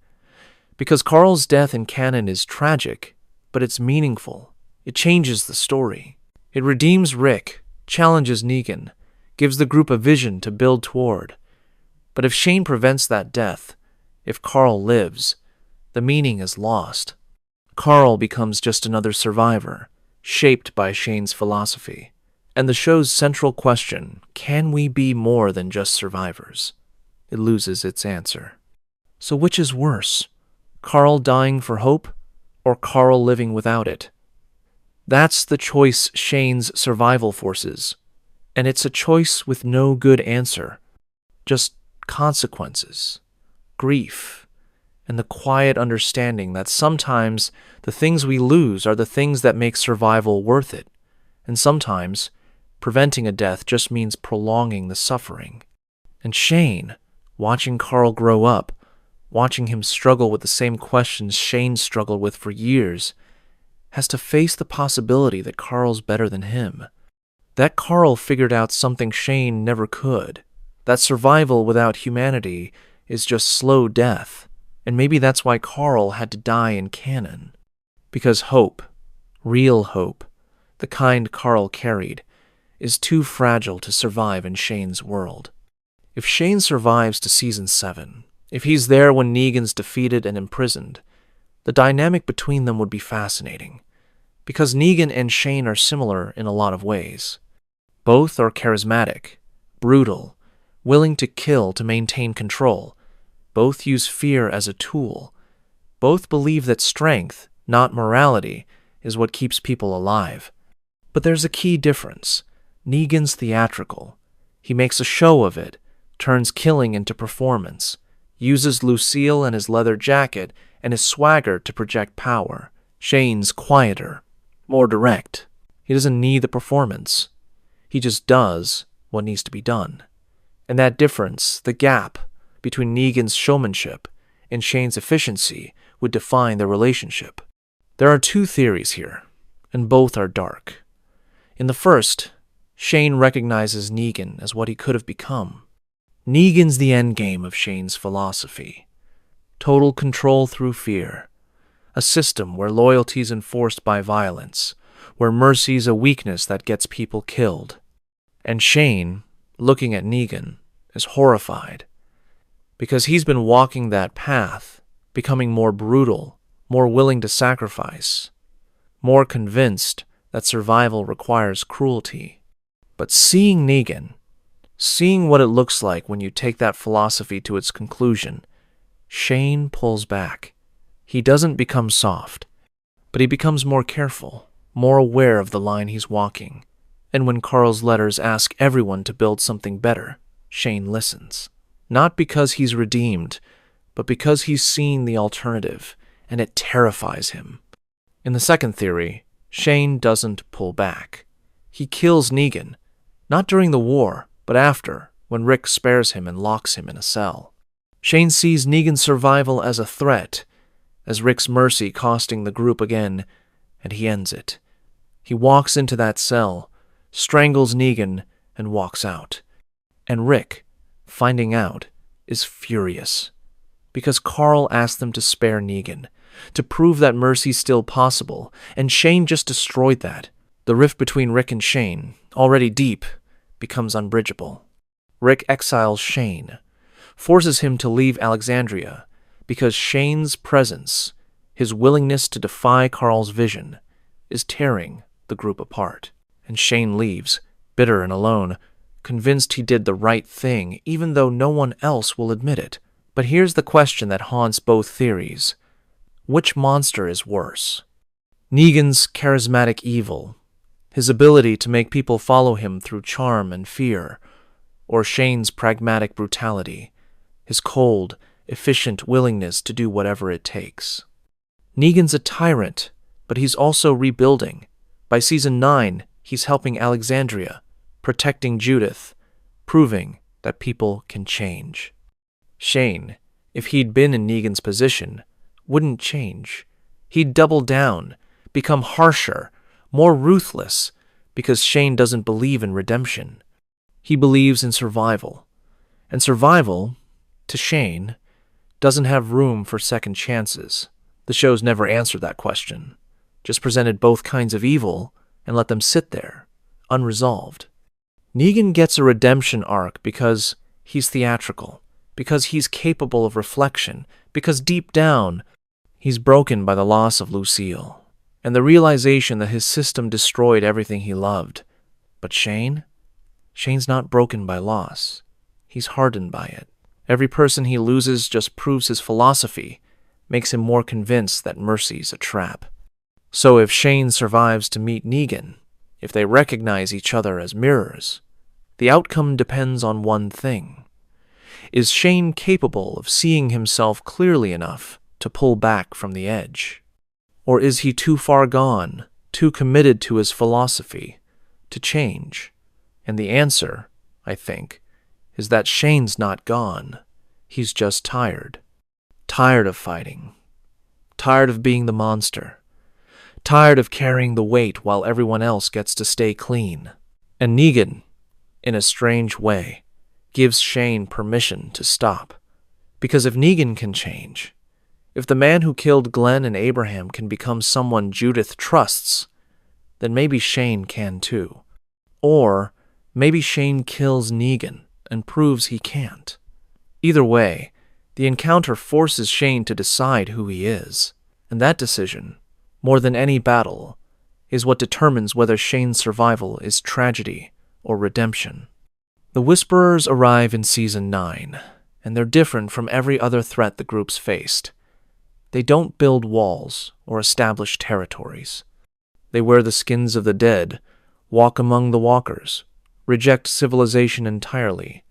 because Carl's death in canon is tragic, but it's meaningful. It changes the story. It redeems Rick, challenges Negan, gives the group a vision to build toward. But if Shane prevents that death, if Carl lives, the meaning is lost. Carl becomes just another survivor, shaped by Shane's philosophy. And the show's central question, can we be more than just survivors? It loses its answer. So which is worse, Carl dying for hope, or Carl living without it? That's the choice Shane's survival forces, and it's a choice with no good answer, just consequences, grief, and the quiet understanding that sometimes the things we lose are the things that make survival worth it, and sometimes preventing a death just means prolonging the suffering. And Shane, watching Carl grow up, watching him struggle with the same questions Shane struggled with for years, has to face the possibility that Carl's better than him, that Carl figured out something Shane never could, that survival without humanity is just slow death. And maybe that's why Carl had to die in canon. Because hope, real hope, the kind Carl carried, is too fragile to survive in Shane's world. If Shane survives to Season 7, if he's there when Negan's defeated and imprisoned, the dynamic between them would be fascinating. Because Negan and Shane are similar in a lot of ways. Both are charismatic, brutal, willing to kill to maintain control. Both use fear as a tool. Both believe that strength, not morality, is what keeps people alive. But there's a key difference. Negan's theatrical. He makes a show of it, turns killing into performance, uses Lucille and his leather jacket and his swagger to project power. Shane's quieter, more direct. He doesn't need the performance. He just does what needs to be done. And that difference, the gap between Negan's showmanship and Shane's efficiency, would define their relationship. There are two theories here, and both are dark. In the first, Shane recognizes Negan as what he could have become. Negan's the endgame of Shane's philosophy. Total control through fear. A system where loyalty is enforced by violence, where mercy is a weakness that gets people killed. And Shane, looking at Negan, is horrified. Because he's been walking that path, becoming more brutal, more willing to sacrifice, more convinced that survival requires cruelty. But seeing Negan, seeing what it looks like when you take that philosophy to its conclusion, Shane pulls back. He doesn't become soft, but he becomes more careful, more aware of the line he's walking. And when Carl's letters ask everyone to build something better, Shane listens. Not because he's redeemed, but because he's seen the alternative, and it terrifies him. In the second theory, Shane doesn't pull back. He kills Negan, not during the war, but after, when Rick spares him and locks him in a cell. Shane sees Negan's survival as a threat, as Rick's mercy costing the group again, and he ends it. He walks into that cell, strangles Negan, and walks out. And Rick, finding out, is furious. Because Carl asked them to spare Negan, to prove that mercy's still possible, and Shane just destroyed that. The rift between Rick and Shane, already deep, becomes unbridgeable. Rick exiles Shane, forces him to leave Alexandria, because Shane's presence, his willingness to defy Carl's vision, is tearing the group apart. And Shane leaves, bitter and alone, convinced he did the right thing, even though no one else will admit it. But here's the question that haunts both theories. Which monster is worse? Negan's charismatic evil, his ability to make people follow him through charm and fear, or Shane's pragmatic brutality, his cold, efficient willingness to do whatever it takes? Negan's a tyrant, but he's also rebuilding. By season 9, he's helping Alexandria, protecting Judith, proving that people can change. Shane, if he'd been in Negan's position, wouldn't change. He'd double down, become harsher, more ruthless, because Shane doesn't believe in redemption. He believes in survival. And survival, to Shane, doesn't have room for second chances. The show's never answered that question, just presented both kinds of evil and let them sit there, unresolved. Negan gets a redemption arc because he's theatrical, because he's capable of reflection, because deep down, he's broken by the loss of Lucille, and the realization that his system destroyed everything he loved. But Shane? Shane's not broken by loss. He's hardened by it. Every person he loses just proves his philosophy, makes him more convinced that mercy's a trap. So if Shane survives to meet Negan, if they recognize each other as mirrors, the outcome depends on one thing. Is Shane capable of seeing himself clearly enough to pull back from the edge? Or is he too far gone, too committed to his philosophy, to change? And the answer, I think, is that Shane's not gone. He's just tired. Tired of fighting. Tired of being the monster. Tired of carrying the weight while everyone else gets to stay clean. And Negan, in a strange way, gives Shane permission to stop. Because if Negan can change, if the man who killed Glenn and Abraham can become someone Judith trusts, then maybe Shane can too. Or maybe Shane kills Negan and proves he can't. Either way, the encounter forces Shane to decide who he is, and that decision, more than any battle, is what determines whether Shane's survival is tragedy or redemption. The Whisperers arrive in Season 9, and they're different from every other threat the group's faced. They don't build walls or establish territories. They wear the skins of the dead, walk among the walkers, reject civilization entirely.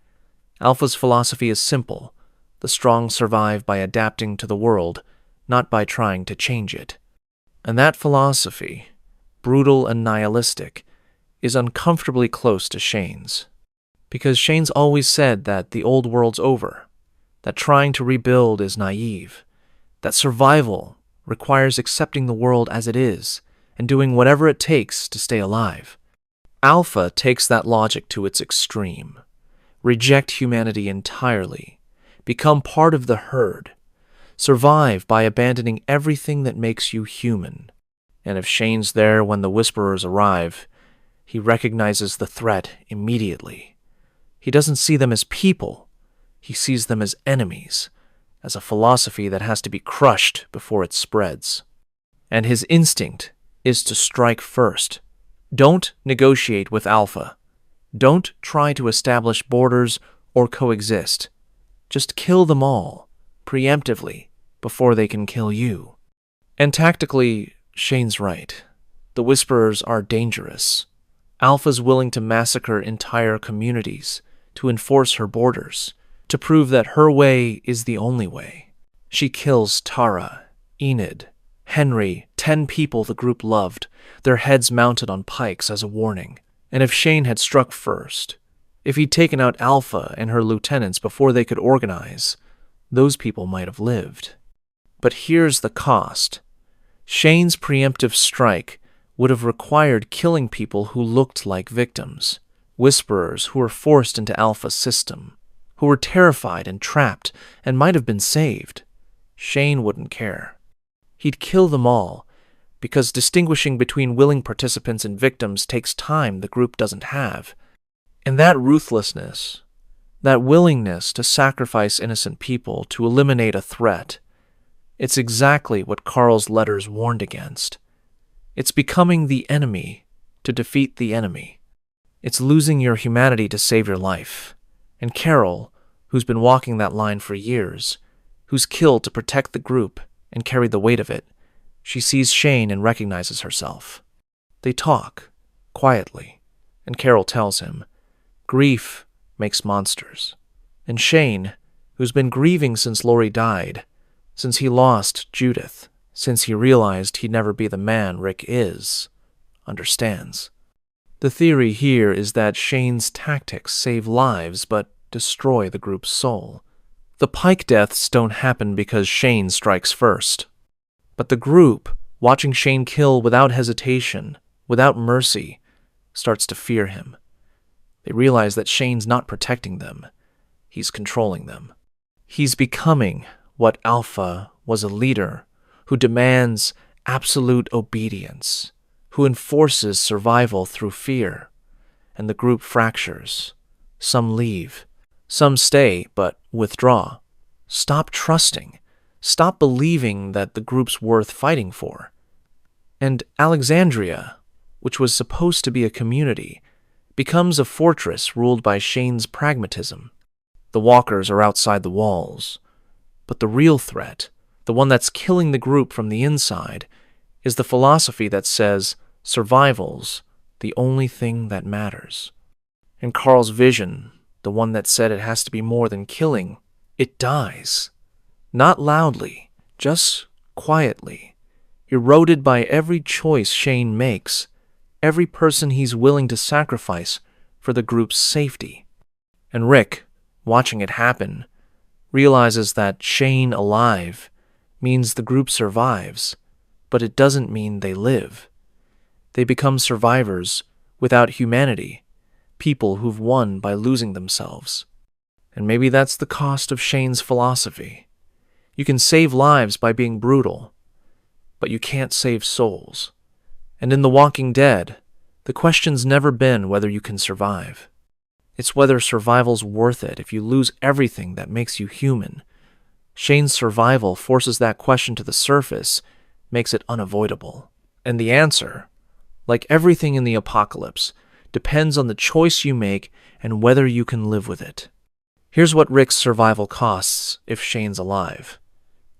Alpha's philosophy is simple. The strong survive by adapting to the world, not by trying to change it. And that philosophy, brutal and nihilistic, is uncomfortably close to Shane's. Because Shane's always said that the old world's over, that trying to rebuild is naive, that survival requires accepting the world as it is and doing whatever it takes to stay alive. Alpha takes that logic to its extreme. Reject humanity entirely. Become part of the herd. Survive by abandoning everything that makes you human. And if Shane's there when the Whisperers arrive, he recognizes the threat immediately. He doesn't see them as people. He sees them as enemies, as a philosophy that has to be crushed before it spreads. And his instinct is to strike first. Don't negotiate with Alpha. Don't try to establish borders or coexist. Just kill them all, preemptively, before they can kill you. And tactically, Shane's right. The Whisperers are dangerous. Alpha's willing to massacre entire communities, to enforce her borders, to prove that her way is the only way. She kills Tara, Enid, Henry, 10 people the group loved, their heads mounted on pikes as a warning. And if Shane had struck first, if he'd taken out Alpha and her lieutenants before they could organize, those people might have lived. But here's the cost. Shane's preemptive strike would have required killing people who looked like victims, Whisperers who were forced into Alpha's system, who were terrified and trapped and might have been saved. Shane wouldn't care. He'd kill them all, because distinguishing between willing participants and victims takes time the group doesn't have. And that ruthlessness, that willingness to sacrifice innocent people to eliminate a threat, it's exactly what Carl's letters warned against. It's becoming the enemy to defeat the enemy. It's losing your humanity to save your life. And Carol, who's been walking that line for years, who's killed to protect the group and carried the weight of it, she sees Shane and recognizes herself. They talk, quietly, and Carol tells him, grief makes monsters. And Shane, who's been grieving since Lori died, since he lost Judith, since he realized he'd never be the man Rick is, understands. The theory here is that Shane's tactics save lives but destroy the group's soul. The Pike deaths don't happen because Shane strikes first. But the group, watching Shane kill without hesitation, without mercy, starts to fear him. They realize that Shane's not protecting them. He's controlling them. He's becoming what Alpha was, a leader who demands absolute obedience, who enforces survival through fear. And the group fractures. Some leave. Some stay, but withdraw. Stop trusting. Stop believing that the group's worth fighting for. And Alexandria, which was supposed to be a community, becomes a fortress ruled by Shane's pragmatism. The walkers are outside the walls. But the real threat, the one that's killing the group from the inside, is the philosophy that says survival's the only thing that matters. And Carl's vision, the one that said it has to be more than killing, it dies. Not loudly, just quietly, eroded by every choice Shane makes, every person he's willing to sacrifice for the group's safety. And Rick, watching it happen, realizes that Shane alive means the group survives, but it doesn't mean they live. They become survivors without humanity, people who've won by losing themselves. And maybe that's the cost of Shane's philosophy. You can save lives by being brutal, but you can't save souls. And in The Walking Dead, the question's never been whether you can survive. It's whether survival's worth it if you lose everything that makes you human. Shane's survival forces that question to the surface, makes it unavoidable. And the answer, like everything in the apocalypse, depends on the choice you make and whether you can live with it. Here's what Rick's survival costs if Shane's alive.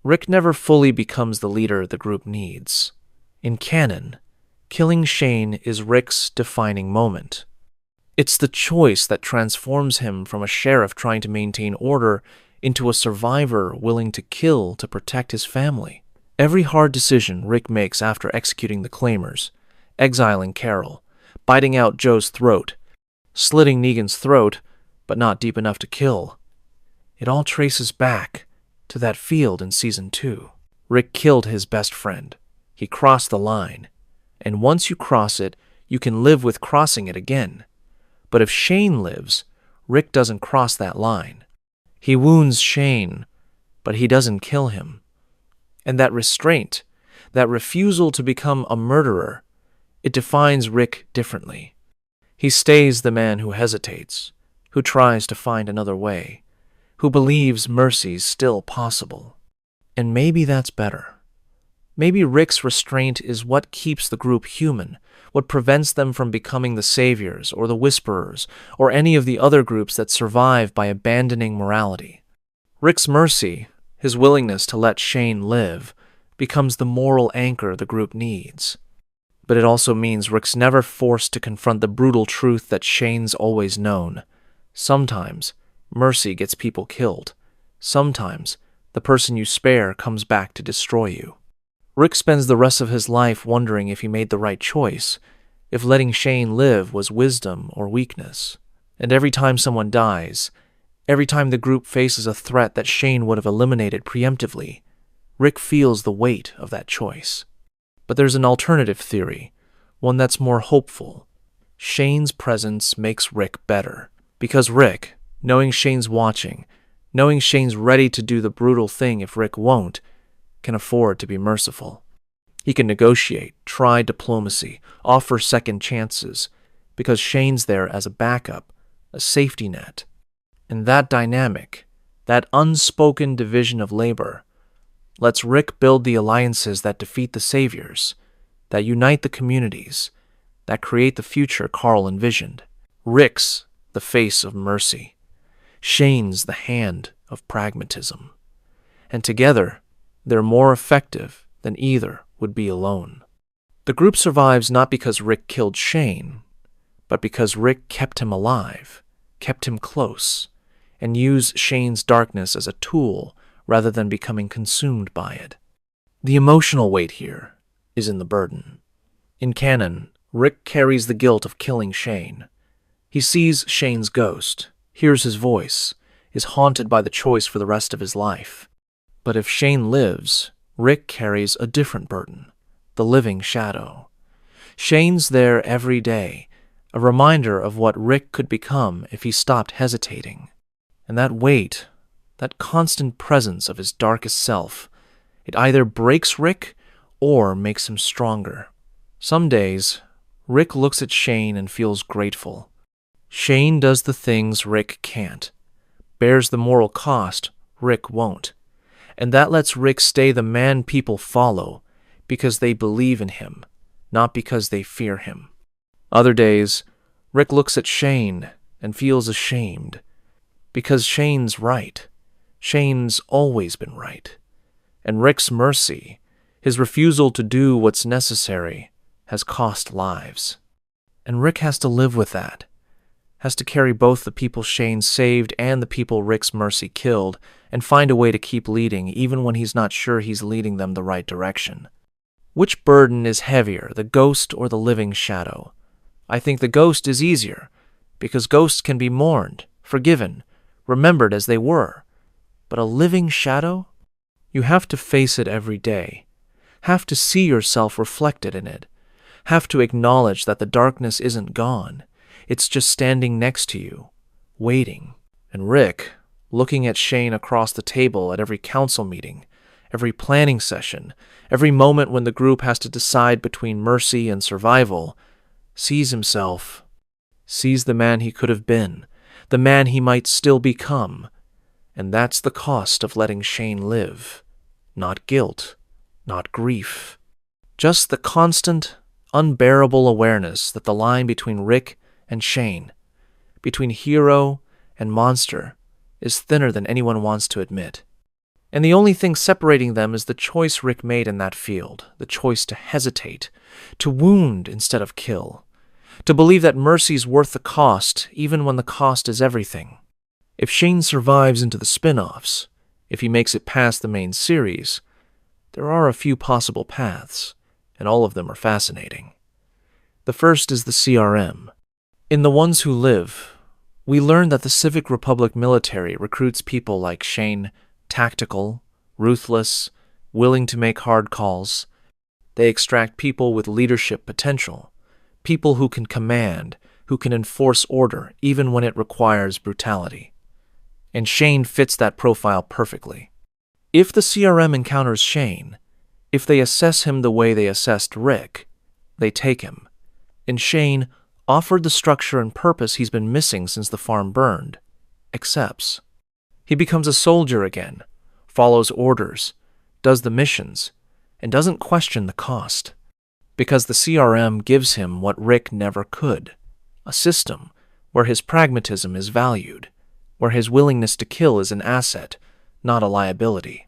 Rick never fully becomes the leader the group needs. In canon, killing Shane is Rick's defining moment. It's the choice that transforms him from a sheriff trying to maintain order into a survivor willing to kill to protect his family. Every hard decision Rick makes after executing the claimers, exiling Carol, biting out Joe's throat, slitting Negan's throat, but not deep enough to kill, it all traces back to that field in Season 2. Rick killed his best friend. He crossed the line. And once you cross it, you can live with crossing it again. But if Shane lives, Rick doesn't cross that line. He wounds Shane, but he doesn't kill him. And that restraint, that refusal to become a murderer, it defines Rick differently. He stays the man who hesitates, who tries to find another way, who believes mercy's still possible. And maybe that's better. Maybe Rick's restraint is what keeps the group human, what prevents them from becoming the saviors or the whisperers or any of the other groups that survive by abandoning morality. Rick's mercy, his willingness to let Shane live, becomes the moral anchor the group needs. But it also means Rick's never forced to confront the brutal truth that Shane's always known. Sometimes, mercy gets people killed. Sometimes, the person you spare comes back to destroy you. Rick spends the rest of his life wondering if he made the right choice, if letting Shane live was wisdom or weakness. And every time someone dies, every time the group faces a threat that Shane would have eliminated preemptively, Rick feels the weight of that choice. But there's an alternative theory, one that's more hopeful. Shane's presence makes Rick better. Because Rick, knowing Shane's watching, knowing Shane's ready to do the brutal thing if Rick won't, can afford to be merciful. He can negotiate, try diplomacy, offer second chances, because Shane's there as a backup, a safety net. And that dynamic, that unspoken division of labor, lets Rick build the alliances that defeat the saviors, that unite the communities, that create the future Carl envisioned. Rick's the face of mercy. Shane's the hand of pragmatism. And together, they're more effective than either would be alone. The group survives not because Rick killed Shane, but because Rick kept him alive, kept him close, and used Shane's darkness as a tool rather than becoming consumed by it. The emotional weight here is in the burden. In canon, Rick carries the guilt of killing Shane. He sees Shane's ghost, hears his voice, is haunted by the choice for the rest of his life. But if Shane lives, Rick carries a different burden, the living shadow. Shane's there every day, a reminder of what Rick could become if he stopped hesitating. And that weight, that constant presence of his darkest self, it either breaks Rick or makes him stronger. Some days, Rick looks at Shane and feels grateful. Shane does the things Rick can't, bears the moral cost Rick won't. And that lets Rick stay the man people follow because they believe in him, not because they fear him. Other days, Rick looks at Shane and feels ashamed because Shane's right. Shane's always been right. And Rick's mercy, his refusal to do what's necessary, has cost lives. And Rick has to live with that, has to carry both the people Shane saved and the people Rick's mercy killed, and find a way to keep leading even when he's not sure he's leading them the right direction. Which burden is heavier, the ghost or the living shadow? I think the ghost is easier, because ghosts can be mourned, forgiven, remembered as they were. But a living shadow? You have to face it every day, have to see yourself reflected in it, have to acknowledge that the darkness isn't gone. It's just standing next to you, waiting. And Rick, looking at Shane across the table at every council meeting, every planning session, every moment when the group has to decide between mercy and survival, sees himself, sees the man he could have been, the man he might still become. And that's the cost of letting Shane live. Not guilt, not grief. Just the constant, unbearable awareness that the line between Rick and Shane, between hero and monster, is thinner than anyone wants to admit. And the only thing separating them is the choice Rick made in that field, the choice to hesitate, to wound instead of kill, to believe that mercy's worth the cost, even when the cost is everything. If Shane survives into the spin-offs, if he makes it past the main series, there are a few possible paths, and all of them are fascinating. The first is the CRM. In The Ones Who Live, we learn that the Civic Republic military recruits people like Shane, tactical, ruthless, willing to make hard calls. They extract people with leadership potential, people who can command, who can enforce order even when it requires brutality. And Shane fits that profile perfectly. If the CRM encounters Shane, if they assess him the way they assessed Rick, they take him. And Shane, offered the structure and purpose he's been missing since the farm burned, accepts. He becomes a soldier again, follows orders, does the missions, and doesn't question the cost. Because the CRM gives him what Rick never could, a system where his pragmatism is valued, where his willingness to kill is an asset, not a liability.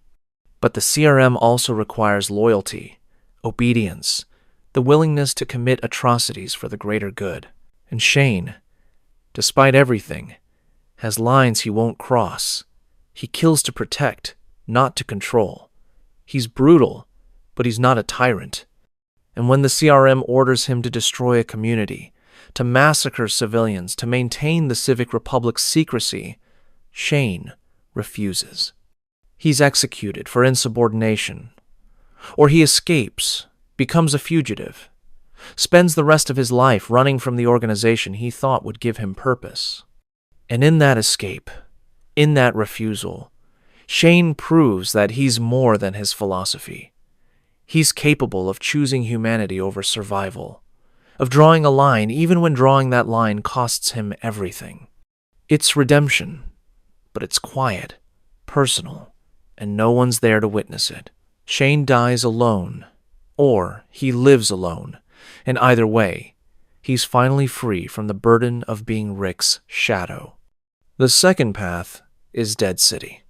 But the CRM also requires loyalty, obedience, the willingness to commit atrocities for the greater good. And Shane, despite everything, has lines he won't cross. He kills to protect, not to control. He's brutal, but he's not a tyrant. And when the CRM orders him to destroy a community, to massacre civilians, to maintain the Civic Republic's secrecy, Shane refuses. He's executed for insubordination. Or he escapes, becomes a fugitive, spends the rest of his life running from the organization he thought would give him purpose. And in that escape, in that refusal, Shane proves that he's more than his philosophy. He's capable of choosing humanity over survival, of drawing a line even when drawing that line costs him everything. It's redemption, but it's quiet, personal, and no one's there to witness it. Shane dies alone, or he lives alone, and either way, he's finally free from the burden of being Rick's shadow. The second path is Dead City.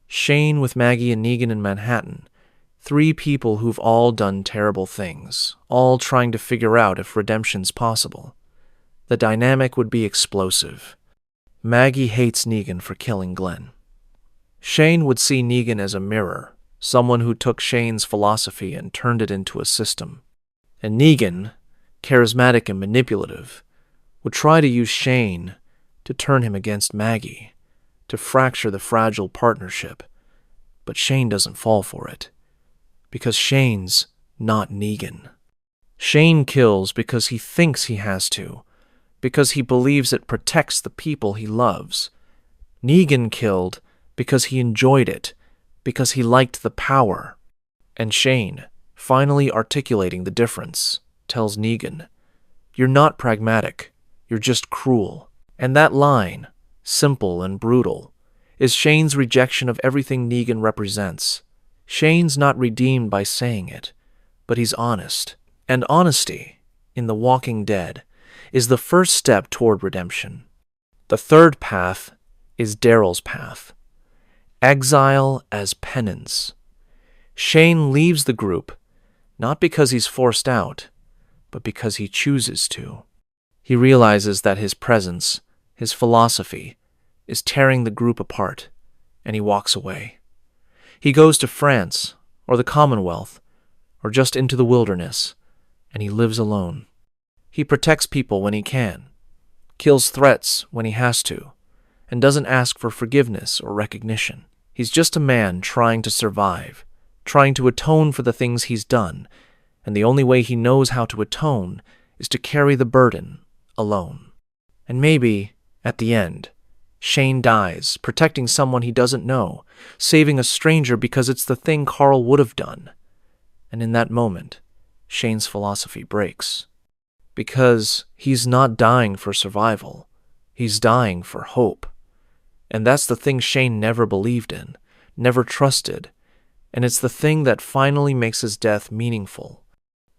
Shane with Maggie and Negan in Manhattan, 3 people who've all done terrible things, all trying to figure out if redemption's possible. The dynamic would be explosive. Maggie hates Negan for killing Glenn. Shane would see Negan as a mirror, someone who took Shane's philosophy and turned it into a system. And Negan, charismatic and manipulative, would try to use Shane to turn him against Maggie, to fracture the fragile partnership. But Shane doesn't fall for it, because Shane's not Negan. Shane kills because he thinks he has to, because he believes it protects the people he loves. Negan killed because he enjoyed it, because he liked the power. And Shane, finally articulating the difference, tells Negan, "You're not pragmatic, you're just cruel." And that line, simple and brutal, is Shane's rejection of everything Negan represents. Shane's not redeemed by saying it, but he's honest. And honesty, in The Walking Dead, is the first step toward redemption. The third path is Daryl's path. Exile as penance. Shane leaves the group, not because he's forced out, but because he chooses to. He realizes that his presence, his philosophy, is tearing the group apart, and he walks away. He goes to France, or the Commonwealth, or just into the wilderness, and he lives alone. He protects people when he can, kills threats when he has to, and doesn't ask for forgiveness or recognition. He's just a man trying to survive, trying to atone for the things he's done, and the only way he knows how to atone is to carry the burden alone. And maybe, at the end, Shane dies, protecting someone he doesn't know, saving a stranger because it's the thing Carl would have done. And in that moment, Shane's philosophy breaks. Because he's not dying for survival, he's dying for hope. And that's the thing Shane never believed in, never trusted, and it's the thing that finally makes his death meaningful.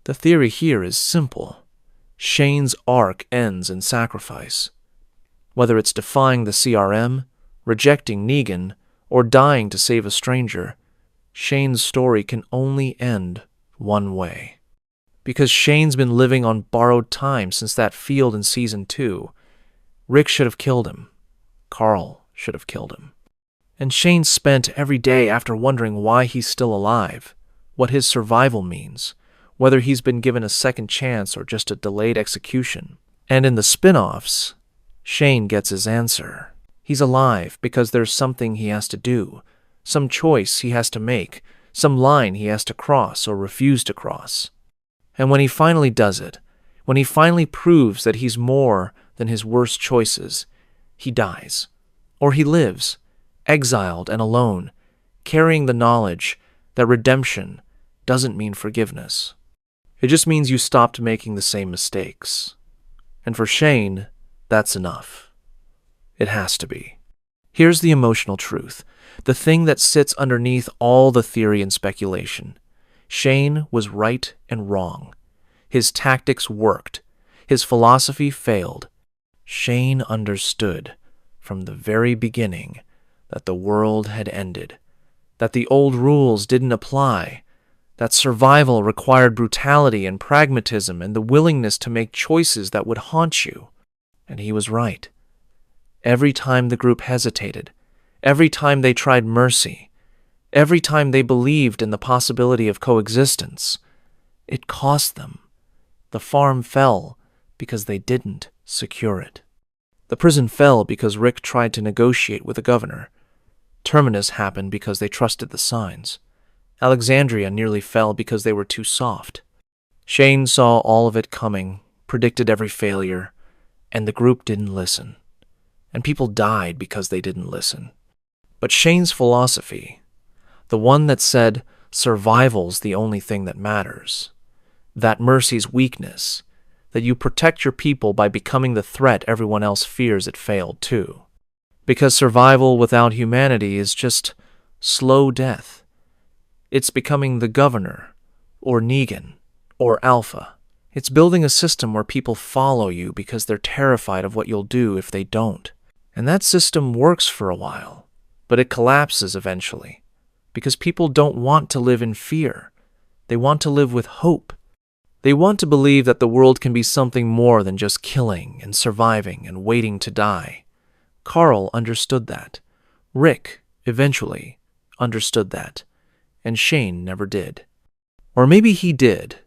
The theory here is simple. Shane's arc ends in sacrifice. Whether it's defying the CRM, rejecting Negan, or dying to save a stranger, Shane's story can only end one way. Because Shane's been living on borrowed time since that field in Season 2. Rick should have killed him. Carl should have killed him. And Shane spent every day after wondering why he's still alive, what his survival means, whether he's been given a second chance or just a delayed execution. And in the spin-offs, Shane gets his answer. He's alive because there's something he has to do, some choice he has to make, some line he has to cross or refuse to cross. And when he finally does it, When he finally proves that he's more than his worst choices, he dies. Or he lives, exiled and alone, carrying the knowledge that redemption doesn't mean forgiveness. It just means you stopped making the same mistakes. And for Shane, that's enough. It has to be. Here's the emotional truth, the thing that sits underneath all the theory and speculation. Shane was right and wrong. His tactics worked. His philosophy failed. Shane understood from the very beginning that the world had ended, that the old rules didn't apply, that survival required brutality and pragmatism and the willingness to make choices that would haunt you. And he was right. Every time the group hesitated, every time they tried mercy, every time they believed in the possibility of coexistence, it cost them. The farm fell because they didn't secure it. The prison fell because Rick tried to negotiate with the governor. Terminus happened because they trusted the signs. Alexandria nearly fell because they were too soft. Shane saw all of it coming, predicted every failure, and the group didn't listen. And people died because they didn't listen. But Shane's philosophy, the one that said survival's the only thing that matters, that mercy's weakness, that you protect your people by becoming the threat everyone else fears, it failed too. Because survival without humanity is just slow death. It's becoming the governor, or Negan, or Alpha. It's building a system where people follow you because they're terrified of what you'll do if they don't. And that system works for a while, but it collapses eventually, because people don't want to live in fear. They want to live with hope. They want to believe that the world can be something more than just killing and surviving and waiting to die. Carl understood that. Rick, eventually, understood that. And Shane never did. Or maybe he did,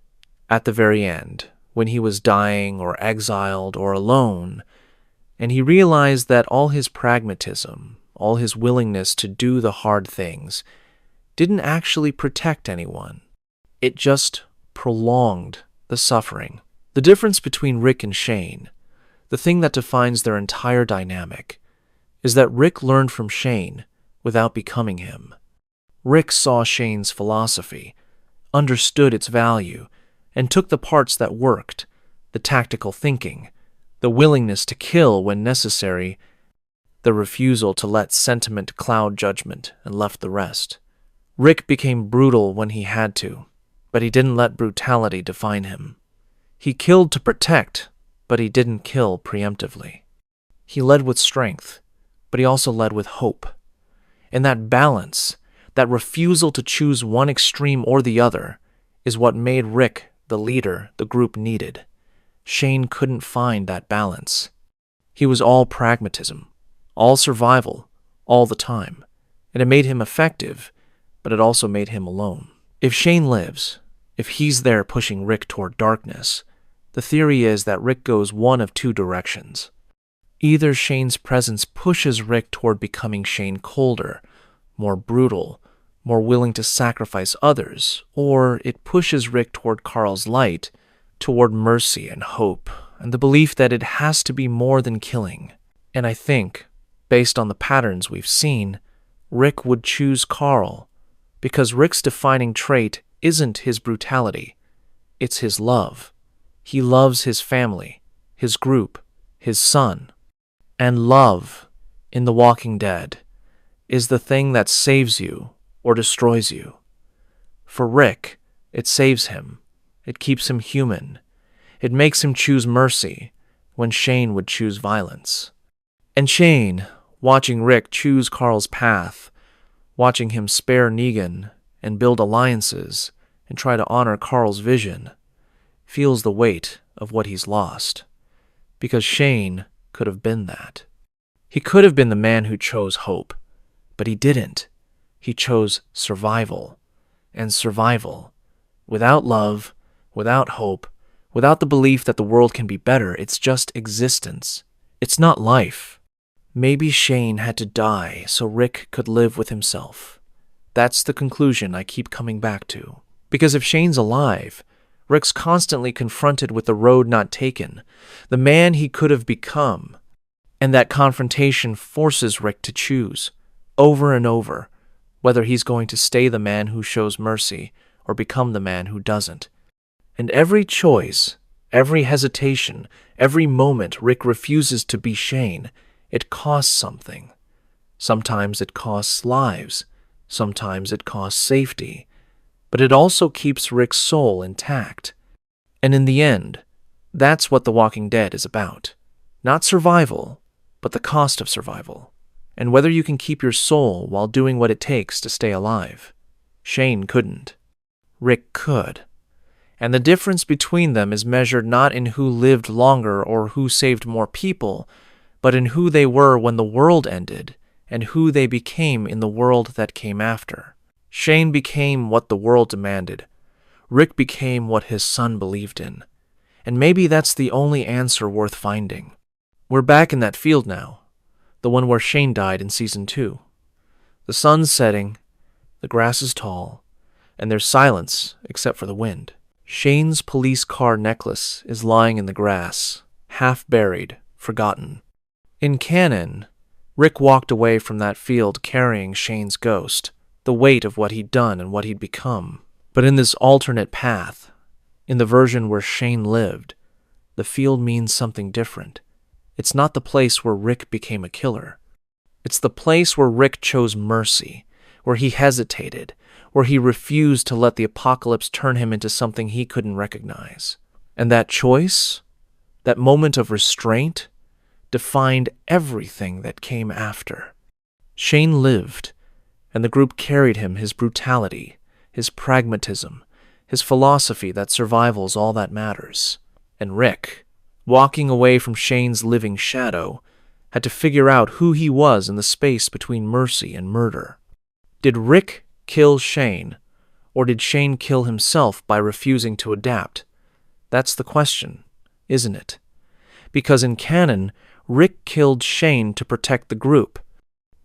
at the very end, when he was dying or exiled or alone, and he realized that all his pragmatism, all his willingness to do the hard things, didn't actually protect anyone. It just prolonged the suffering. The difference between Rick and Shane, the thing that defines their entire dynamic, is that Rick learned from Shane without becoming him. Rick saw Shane's philosophy, understood its value, and took the parts that worked, the tactical thinking, the willingness to kill when necessary, the refusal to let sentiment cloud judgment, and left the rest. Rick became brutal when he had to, but he didn't let brutality define him. He killed to protect, but he didn't kill preemptively. He led with strength, but he also led with hope. And that balance, that refusal to choose one extreme or the other, is what made Rick the leader the group needed. Shane couldn't find that balance. He was all pragmatism, all survival, all the time, and it made him effective, but it also made him alone. If Shane lives, if he's there pushing Rick toward darkness, the theory is that Rick goes one of two directions. Either Shane's presence pushes Rick toward becoming Shane colder, more brutal, more willing to sacrifice others, or it pushes Rick toward Carl's light, toward mercy and hope, and the belief that it has to be more than killing. And I think, based on the patterns we've seen, Rick would choose Carl, because Rick's defining trait isn't his brutality, it's his love. He loves his family, his group, his son. And love, in The Walking Dead, is the thing that saves you or destroys you. For Rick, it saves him. It keeps him human. It makes him choose mercy when Shane would choose violence. And Shane, watching Rick choose Carl's path, watching him spare Negan and build alliances and try to honor Carl's vision, feels the weight of what he's lost. Because Shane could have been that. He could have been the man who chose hope, but he didn't. He chose survival. And survival, without love, without hope, without the belief that the world can be better, it's just existence. It's not life. Maybe Shane had to die so Rick could live with himself. That's the conclusion I keep coming back to. Because if Shane's alive, Rick's constantly confronted with the road not taken, the man he could have become, and that confrontation forces Rick to choose, over and over, whether he's going to stay the man who shows mercy or become the man who doesn't. And every choice, every hesitation, every moment Rick refuses to be Shane, it costs something. Sometimes it costs lives, sometimes it costs safety, but it also keeps Rick's soul intact. And in the end, that's what The Walking Dead is about. Not survival, but the cost of survival, and whether you can keep your soul while doing what it takes to stay alive. Shane couldn't. Rick could. And the difference between them is measured not in who lived longer or who saved more people, but in who they were when the world ended and who they became in the world that came after. Shane became what the world demanded. Rick became what his son believed in. And maybe that's the only answer worth finding. We're back in that field now, the one where Shane died in Season 2. The sun's setting, the grass is tall, and there's silence except for the wind. Shane's police car necklace is lying in the grass, half buried, forgotten. In canon, Rick walked away from that field carrying Shane's ghost, the weight of what he'd done and what he'd become. But in this alternate path, in the version where Shane lived, the field means something different. It's not the place where Rick became a killer. It's the place where Rick chose mercy, where he hesitated, where he refused to let the apocalypse turn him into something he couldn't recognize. And that choice, that moment of restraint, defined everything that came after. Shane lived, and the group carried him his brutality, his pragmatism, his philosophy that survival's all that matters. And Rick, walking away from Shane's living shadow, had to figure out who he was in the space between mercy and murder. Did Rick kill Shane, or did Shane kill himself by refusing to adapt? That's the question, isn't it? Because in canon, Rick killed Shane to protect the group.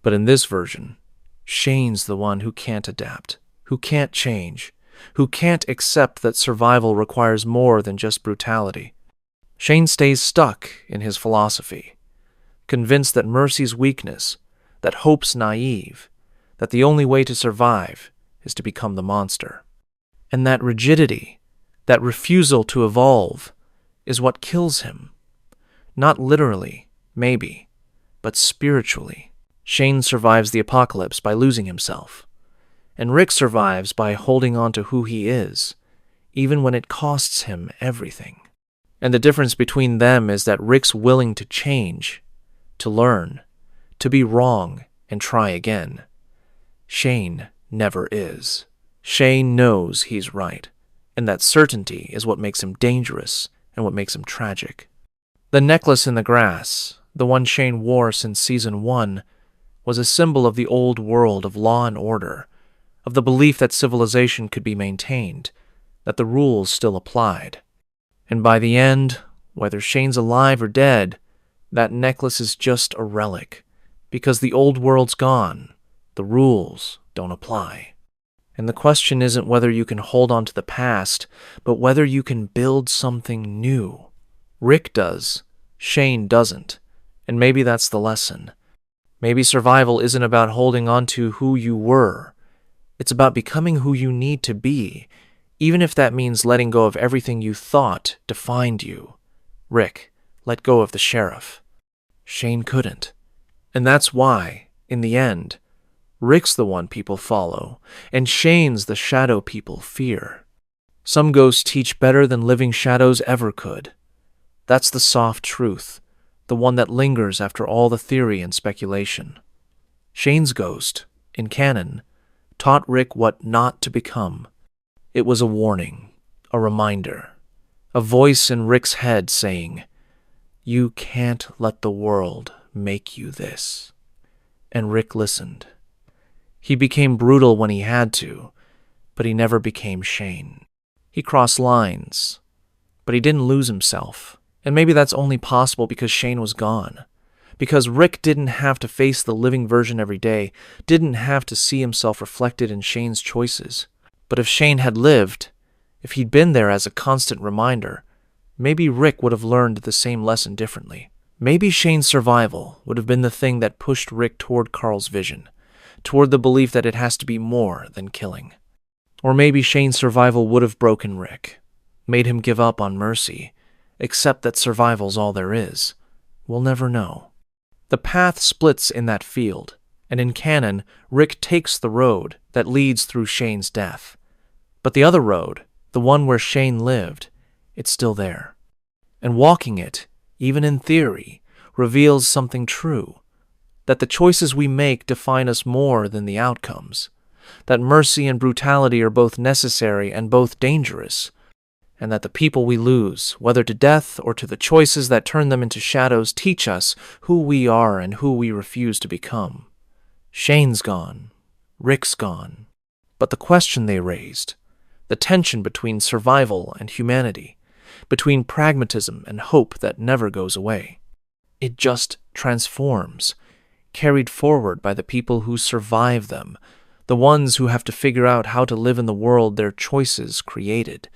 But in this version, Shane's the one who can't adapt, who can't change, who can't accept that survival requires more than just brutality. Shane stays stuck in his philosophy, convinced that mercy's weakness, that hope's naive, that the only way to survive is to become the monster. And that rigidity, that refusal to evolve, is what kills him. Not literally, maybe, but spiritually. Shane survives the apocalypse by losing himself, and Rick survives by holding on to who he is, even when it costs him everything. And the difference between them is that Rick's willing to change, to learn, to be wrong and try again. Shane never is. Shane knows he's right, and that certainty is what makes him dangerous and what makes him tragic. The necklace in the grass, the one Shane wore since Season 1, was a symbol of the old world of law and order, of the belief that civilization could be maintained, that the rules still applied. And by the end, whether Shane's alive or dead, that necklace is just a relic, because the old world's gone, the rules don't apply. And the question isn't whether you can hold on to the past, but whether you can build something new. Rick does, Shane doesn't, and maybe that's the lesson. Maybe survival isn't about holding on to who you were. It's about becoming who you need to be, even if that means letting go of everything you thought defined you. Rick let go of the sheriff. Shane couldn't. And that's why, in the end, Rick's the one people follow, and Shane's the shadow people fear. Some ghosts teach better than living shadows ever could. That's the soft truth, the one that lingers after all the theory and speculation. Shane's ghost, in canon, taught Rick what not to become. It was a warning, a reminder, a voice in Rick's head saying, "You can't let the world make you this." And Rick listened. He became brutal when he had to, but he never became Shane. He crossed lines, but he didn't lose himself. And maybe that's only possible because Shane was gone. Because Rick didn't have to face the living version every day, didn't have to see himself reflected in Shane's choices. But if Shane had lived, If he'd been there as a constant reminder, maybe Rick would have learned the same lesson differently. Maybe Shane's survival would have been the thing that pushed Rick toward Carl's vision, toward the belief that it has to be more than killing. Or maybe Shane's survival would have broken Rick, made him give up on mercy, accept that survival's all there is. We'll never know. The path splits in that field, and in canon, Rick takes the road that leads through Shane's death. But the other road, the one where Shane lived, it's still there. And walking it, even in theory, reveals something true. That the choices we make define us more than the outcomes. That mercy and brutality are both necessary and both dangerous. And that the people we lose, whether to death or to the choices that turn them into shadows, teach us who we are and who we refuse to become. Shane's gone. Rick's gone. But the question they raised, the tension between survival and humanity, between pragmatism and hope that never goes away, it just transforms, carried forward by the people who survive them, the ones who have to figure out how to live in the world their choices created,